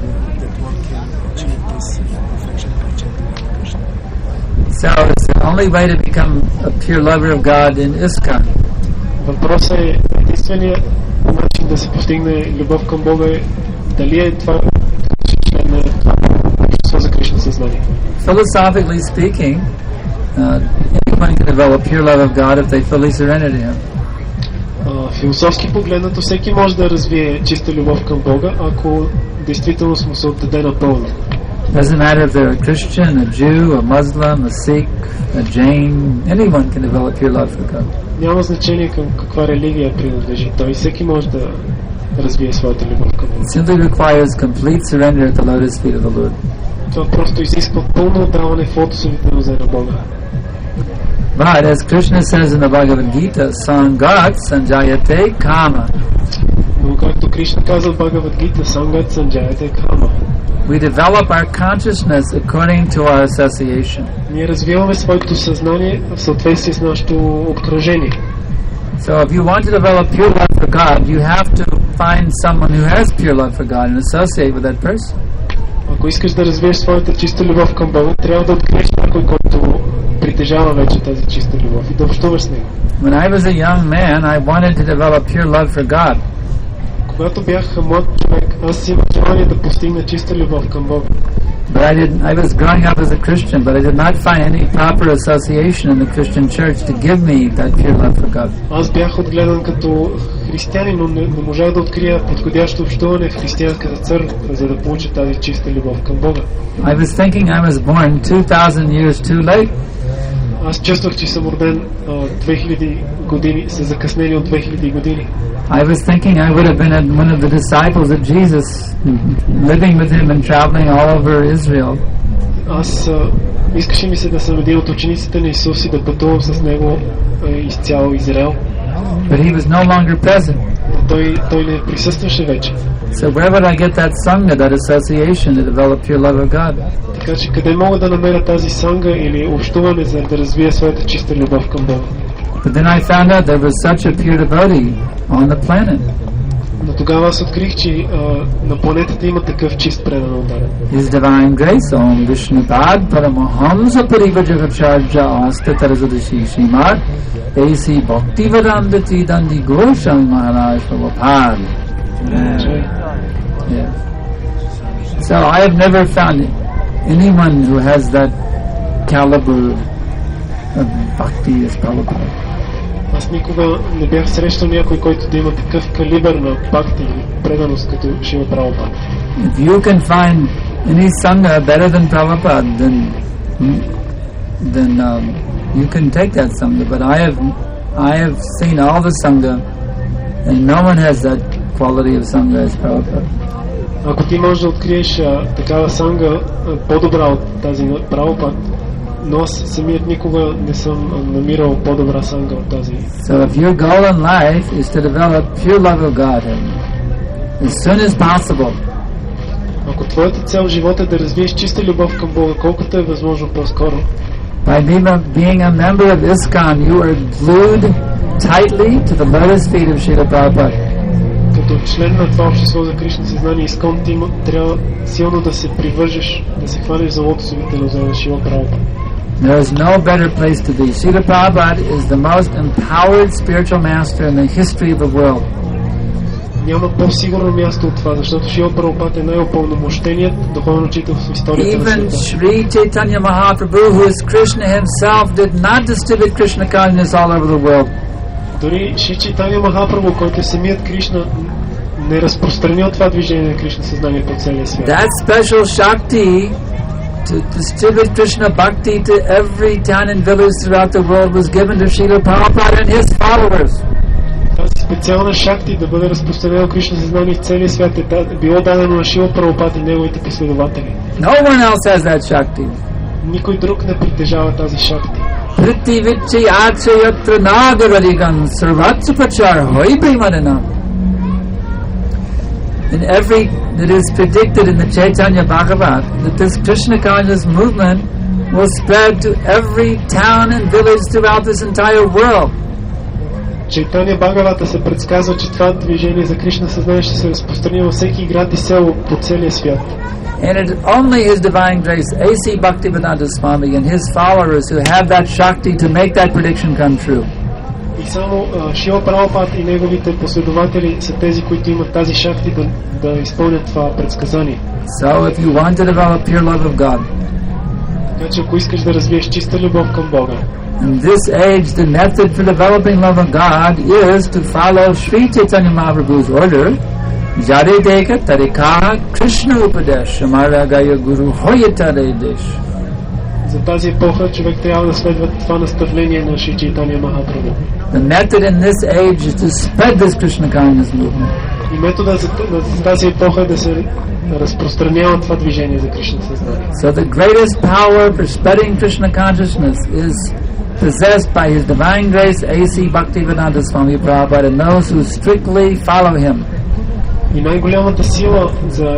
that one can achieve this perfection by chanting Hare Krishna?
So it's the only way to become a pure lover of God in ISKCON.
Въпросът е единственият начин да се постигне любов към Бога е дали е това член на чувство за Кришна съзнание.
Philosophically speaking, anyone can develop pure love of God if they fully surrender to Him.
Философски погледнато всеки може да развие чиста любов към Бога, ако действително му се отдаде напълно.
Doesn't matter if they're a Christian, a Jew, a Muslim, a Sikh, a Jain, anyone can develop pure love for God.
Няма значение към каква религия принадлежи. Той всеки може да развие своята любов към Бога.
It simply requires complete surrender at the lotus feet of the Lord.
Това просто изисква пълно отдаване в лотосовите нозе на Бога.
But as Krishna says in the Bhagavad Gita, Sangat Sanjayate Kama.
Но както Кришна казва в Бхагавад Гита, Сангат Санджаяте Кама.
We develop our consciousness according to our association.
Ние развиваме своето съзнание в съответствие с нашето обкръжение.
So if you want to develop pure love for God, you have to find someone who has pure love for God and associate with that person.
Ако искаш да развиеш своята чиста любов към Бога, трябва да откриеш някой, който притежава вече тази чиста любов и да общуваш с него.
When I was a young man, I wanted to develop pure love for God.
Когато бях млад човек, аз имах желание да постигна чиста любов към Бога.
But I was growing up as a Christian, but I did not find any proper association in the Christian church to give me that pure love for God.
Аз бях отгледан като християнин, но не можах да открия подходящо общуване в християнската църква, за да получа тази чиста любов към Бога.
I was thinking I was born 2,000 years too late.
Аз чувствах, че съм роден 2000 години, с закъснение от 2000 години.
I was thinking I would have been one of the disciples of Jesus, living with him and traveling all over Israel.
Аз искаше ми се да съм един от учениците на Исус и да пътувам с него из цял Израел.
But he was no longer present.
Той не присъстваше вече.
So where would I get that sangha, that association to develop your love of God?
Така че къде мога да намеря тази санга или общуване, за да развия своята чиста любов към Бога?
But then I found out there was such a pure devotee on the planet.
Но тогава аз открих, че на планетата има такъв чист предан отдаден.
His divine grace, Om Vishnupad Paramahamsa Parivajagacharya Astatarazadeshi Shrimad A.C. Bhaktivedanta Dandi Goswami Maharaj Prabhupada. Yeah. So I have never found anyone who has that caliber of bhakti as Prabhupada.
Аз никога не бях срещал някой, който да има такъв калибър на бхакти или преданост като Шила Прабхупада.
If you can find any sangha better than Prabhupada, then you can take that sangha. But I have seen all the sangha, and no one has that quality of sangha as Prabhupada.
Ако ти можеш да откриеш такава санга по-добра от тази на Прабхупад, но аз самият никога не съм намирал по-добра санга от тази.
So if your goal in life is to develop pure love of God as soon as possible,
ако твоята цел в живота е да развиеш чиста любов към Бога, колкото е възможно по-скоро,
by being a member of ISKCON, you are glued tightly to the lotus feet of Srila Prabhupada.
Като член на това общество за Кришна съзнание ИСКОН, ти трябва силно да се привържеш, да се хванеш за лотосовите нозе на Шрила Прабхупада.
There is no better place to be. Srila Prabhupada is the most empowered spiritual master in the history of the world.
Няма по-сигурно място от това, защото Шрила Прабхупада е най-упълномощеният духовен учител в историята на
Even
света.
Sri Chaitanya Mahaprabhu, who is Krishna himself, did not distribute Krishna consciousness all over the world.
Дори Шри Чайтаня Махапрабху, който е самият Кришна, не разпространил това движение на Кришна съзнание по целия свят.
That special Shakti to distribute Krishna Bhakti to every town and village throughout the world was given to Srila Prabhupada and his followers.
Тази специална шакти да бъде разпространено Кришна съзнание в целия свят е било дадено на Шрила Прабхупада и неговите последователи.
No one else has that Shakti.
Никой друг не притежава тази шакти.
Prithvichi Atra Yatra Nagaradigan Sarvatsa Prachar Hoi Primadana. And it is predicted in the Chaitanya Bhagavat that this Krishna conscious movement will spread to every town and village throughout this entire world.
Чайтаня Бхагавата се предсказва, че това движение за Кришна съзнание ще се разпространи във всеки град и село по целия свят.
And it is only His Divine Grace, A.C. Bhaktivedanta Swami and His followers who have that Shakti to make that prediction come true.
И само Шрила Прабхупада и неговите последователи са тези, които имат тази шакти да изпълнят това предсказание.
So if you want to develop pure love of God,
така че ако искаш да развиеш чиста любов към Бога,
in this age the method for developing love of God is to follow Sri Chaitanya Mahaprabhu's order, Jare Deka Tarikaha Krishna Upadesh Amaragaya Guru Hoyatare Desh.
За тази епоха човек трябва да следва това наставление на Шри Чайтаня Махапрабху.
The method in this age is to spread this Krishna consciousness movement.
И метода за тази епоха е да се разпространява това движение за Кришна съзнание.
So the greatest power for spreading Krishna consciousness is possessed by His Divine Grace, A.C. Bhaktivedanta Swami Prabhupada, and those who strictly follow Him.
И най-голямата сила за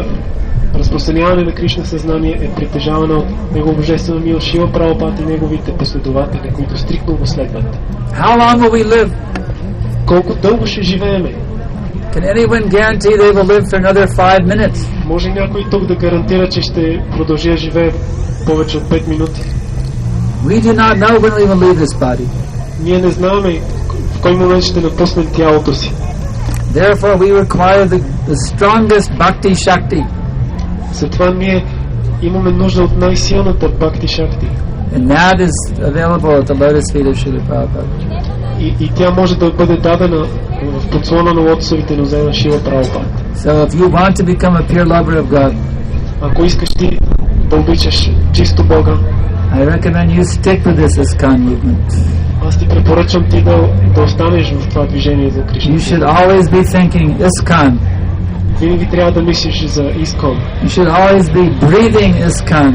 разпространяване на Кришна съзнание е притежавана от Него божествена милост Шрила Прабхупада и неговите последователи, които стриктно го следват.
How long will we live?
Колко дълго ще живееме?
Can anyone guarantee they will live for another 5 minutes?
Може някой тук да гарантира, че ще продължи да живее повече от 5 минути?
We do not know when we will leave this body.
Ние не знаем в кой момент ще напуснем тялото си.
Therefore we require the strongest bhakti shakti.
Затова ние имаме нужда от най-силната бхакти шакти.
And that is available at the lotus feet of Srila Prabhupada.
И тя може да бъде дадена в подслона на лотосовите нозе на Шрила Прабхупада.
So if you want to become a pure lover of God,
ако искаш ти да обичаш чисто Бога,
I recommend you stick with this ISKCON movement.
Аз ти препоръчвам ти да останеш в това движение за Кришна.
You should always be thinking ISKCON.
Винаги трябва да мислиш за ISKCON.
You should always be breathing ISKCON.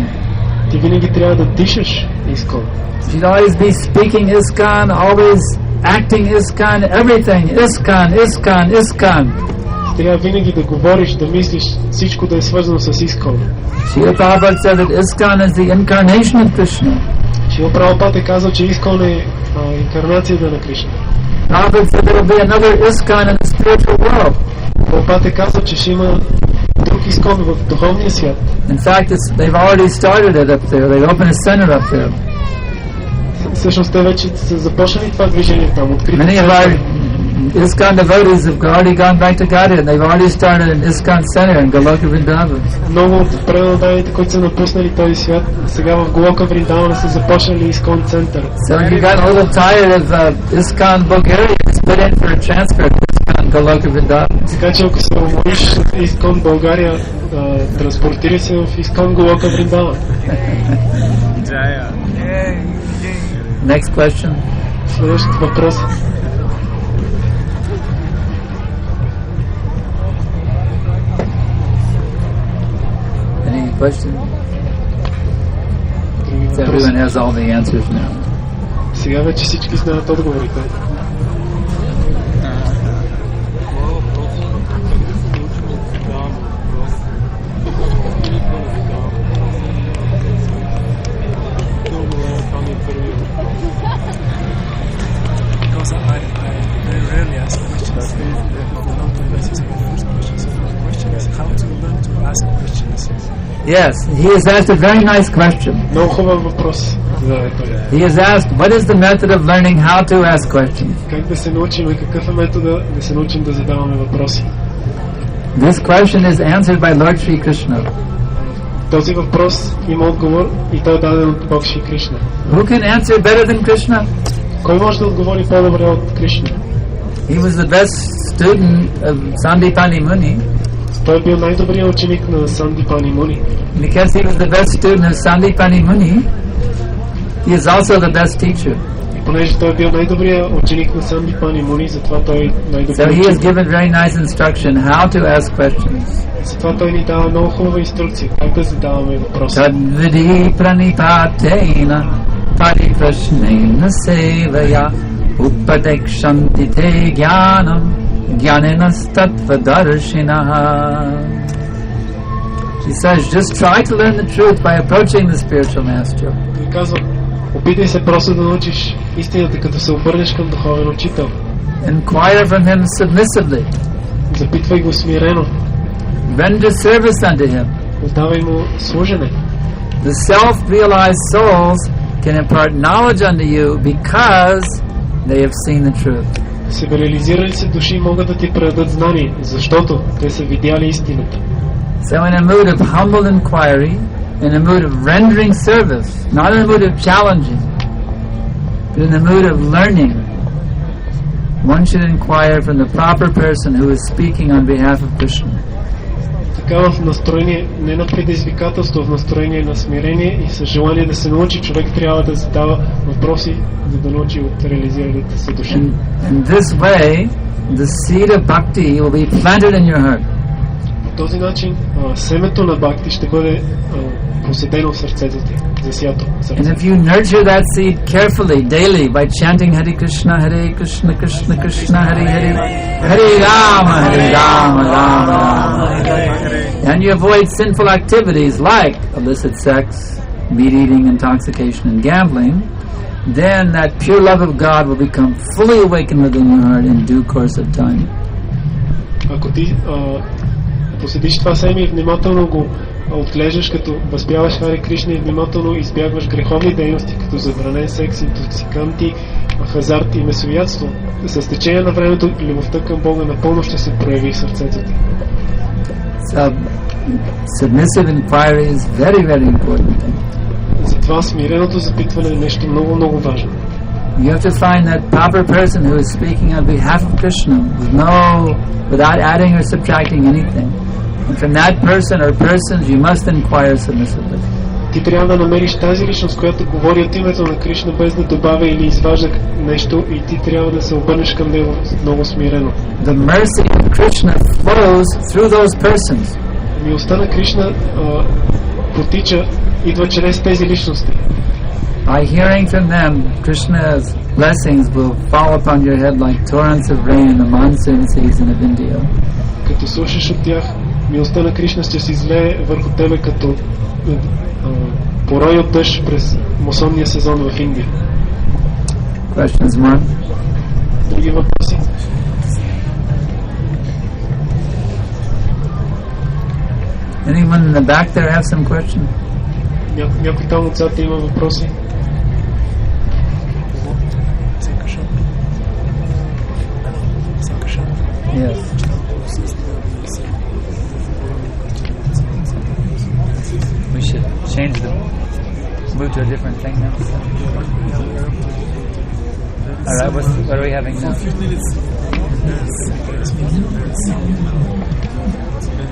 Ти винаги трябва да дишаш ISKCON.
You should always be speaking ISKCON, always acting ISKCON, everything ISKCON, ISKCON, ISKCON.
Трябва винаги да говориш, да мислиш, всичко да е свързано с ISKCON.
Srila Prabhupada said that ISKCON is the incarnation of Krishna.
Шрила Прабхупада е казал, че ISKCON е инкарнацията на Кришна.
Prabhupada said there will be another ISKCON in the spiritual world.
Прабхупада е казал, че ще има друг ISKCON в духовния свят.
In fact, they've already started it up there. They opened a center up there.
Всъщност те вече са започнали това движение там.
Many of our ISKCON devotees have already gone back to Godhead. They've already started an ISKCON center in Goloka Vrindavan.
Много от преданните, които са напуснали този свят, сега в Голока Вриндавана са започнали ISKCON център.
So if you got a little tired of ISKCON Bulgaria, just put in for a transfer to ISKCON Goloka Vrindavan.
Така че ако се умориш от ISKCON България, транспортири се в ISKCON Голока Вриндаван.
Next question.
Следващият въпрос.
Any questions? Everyone has all the answers now.
Сега вече всички знаят отговорите.
Because I very rarely ask questions. This is my first question. So my question is how to learn to ask questions.
Yes, he has asked a very nice question.
Много хубав въпрос.
He has asked, what is the method of learning how to ask questions?
Как да се научим и какъв е метода да се научим да задаваме въпроси?
This question is answered by Lord Sri Krishna.
Този въпрос има отговор и той е даден от Бог Шри Кришна.
Who can answer better than Krishna?
Кой може да отговори по-добре от Кришна?
He was the best student of Sandipani Muni.
Той е бил най-добрият ученик на Сандипани Муни.
Because he was the best student of Sandipani Muni, he is also the best teacher.
И понеже той е бил най-добрият ученик на Сандипани Муни, затова той е най-добрият
So he has
ученик.
given very nice instruction how to ask questions.
Затова той ни дава много хубава инструкция как да задаваме въпроси.
Tadvidi pranipatena pariprashnena sevaya upadekshanti te jnanam jnanastattvadarshinaha. He says, just try to learn the truth by approaching the spiritual master.
Той казва, опитай се просто да научиш истината, като се обърнеш към духовен учител.
Inquire from him submissively.
Запитвай го смирено.
Render service unto him.
Отдавай му служене.
The self-realized souls can impart knowledge unto you because they have seen the truth.
Себереализирали се души могат да ти предадат знание, защото те са видяли истината.
So in a mood of humble inquiry, in a mood of rendering service, not in a mood of challenging, but in the mood of learning, one should inquire from the proper person who is speaking on behalf of Krishna.
Така в настроение не на предизвикателство, в настроение на смирение и с желание да се научи, човек трябва да задава въпроси, за да научи от реализираните се души.
In this way, the seed of bhakti will be planted in your heart.
По този начин семето на бхакти ще бъде посадено в сърцето ти, засято в
And
сърцето.
if you nurture that seed carefully, daily, by chanting Hare Krishna, Krishna Krishna, Hare Hare, Hare Rama, Rama Rama, and you avoid sinful activities like illicit sex, meat eating, intoxication, and gambling, then that pure love of God will become fully awakened within your heart in due course of time.
Ако ти посетиш това семе и внимателно го отглеждаш, като възпяваш Харе Кришна и внимателно избягваш греховни дейности, като забранен секс, интоксиканти, хазарт и месоядство, с течение на времето любовта към Бога напълно ще се прояви в сърцето ти.
So, submissive inquiry is very, very important.
Затова смиреното запитване е нещо много, много важно.
You have to find that proper person who is speaking on behalf of Krishna, without adding or subtracting anything. And from that person or persons, you must inquire submissively.
Ти трябва да намериш тази личност, която говори от името на Кришна, без да добавя или изважда нещо, и ти трябва да се обърнеш към него много смирено.
The mercy of Krishna flows through those persons.
Милостта на Кришна потича, идва чрез тези личности.
By hearing from them, Krishna's blessings will fall upon your head like torrents of rain in the monsoon season of India.
Като слушаш от тях, милостта на Кришна ще се излее върху тебе като порой от дъжд през мусонния сезон в Индия.
Questions, Mark?
Други въпроси?
Anyone in the back there have some questions?
Някой там отзад има въпроси?
Санкаршан. Санкаршан.
Yes. We should change the move to a different thing now. All right, what are we having now?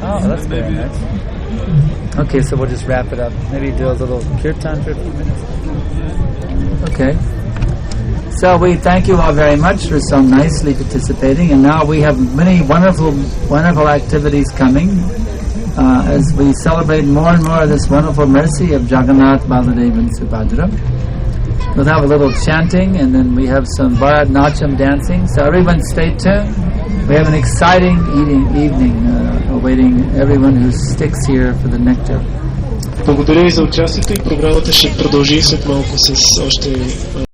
Oh, that's very nice. Okay, so we'll just wrap it up. Maybe do a little kirtan for a few minutes. Okay. So we thank you all very much for so nicely participating, and now we have many wonderful activities coming as we celebrate more and more of this wonderful mercy of Jagannath, Baladev and Subhadra. We'll have a little chanting, and then we have some Bharatnatyam dancing. So everyone stay tuned. We have an exciting evening awaiting everyone who sticks here for the nectar.
Благодаря ви за участието, и програмата ще продължи след малко с още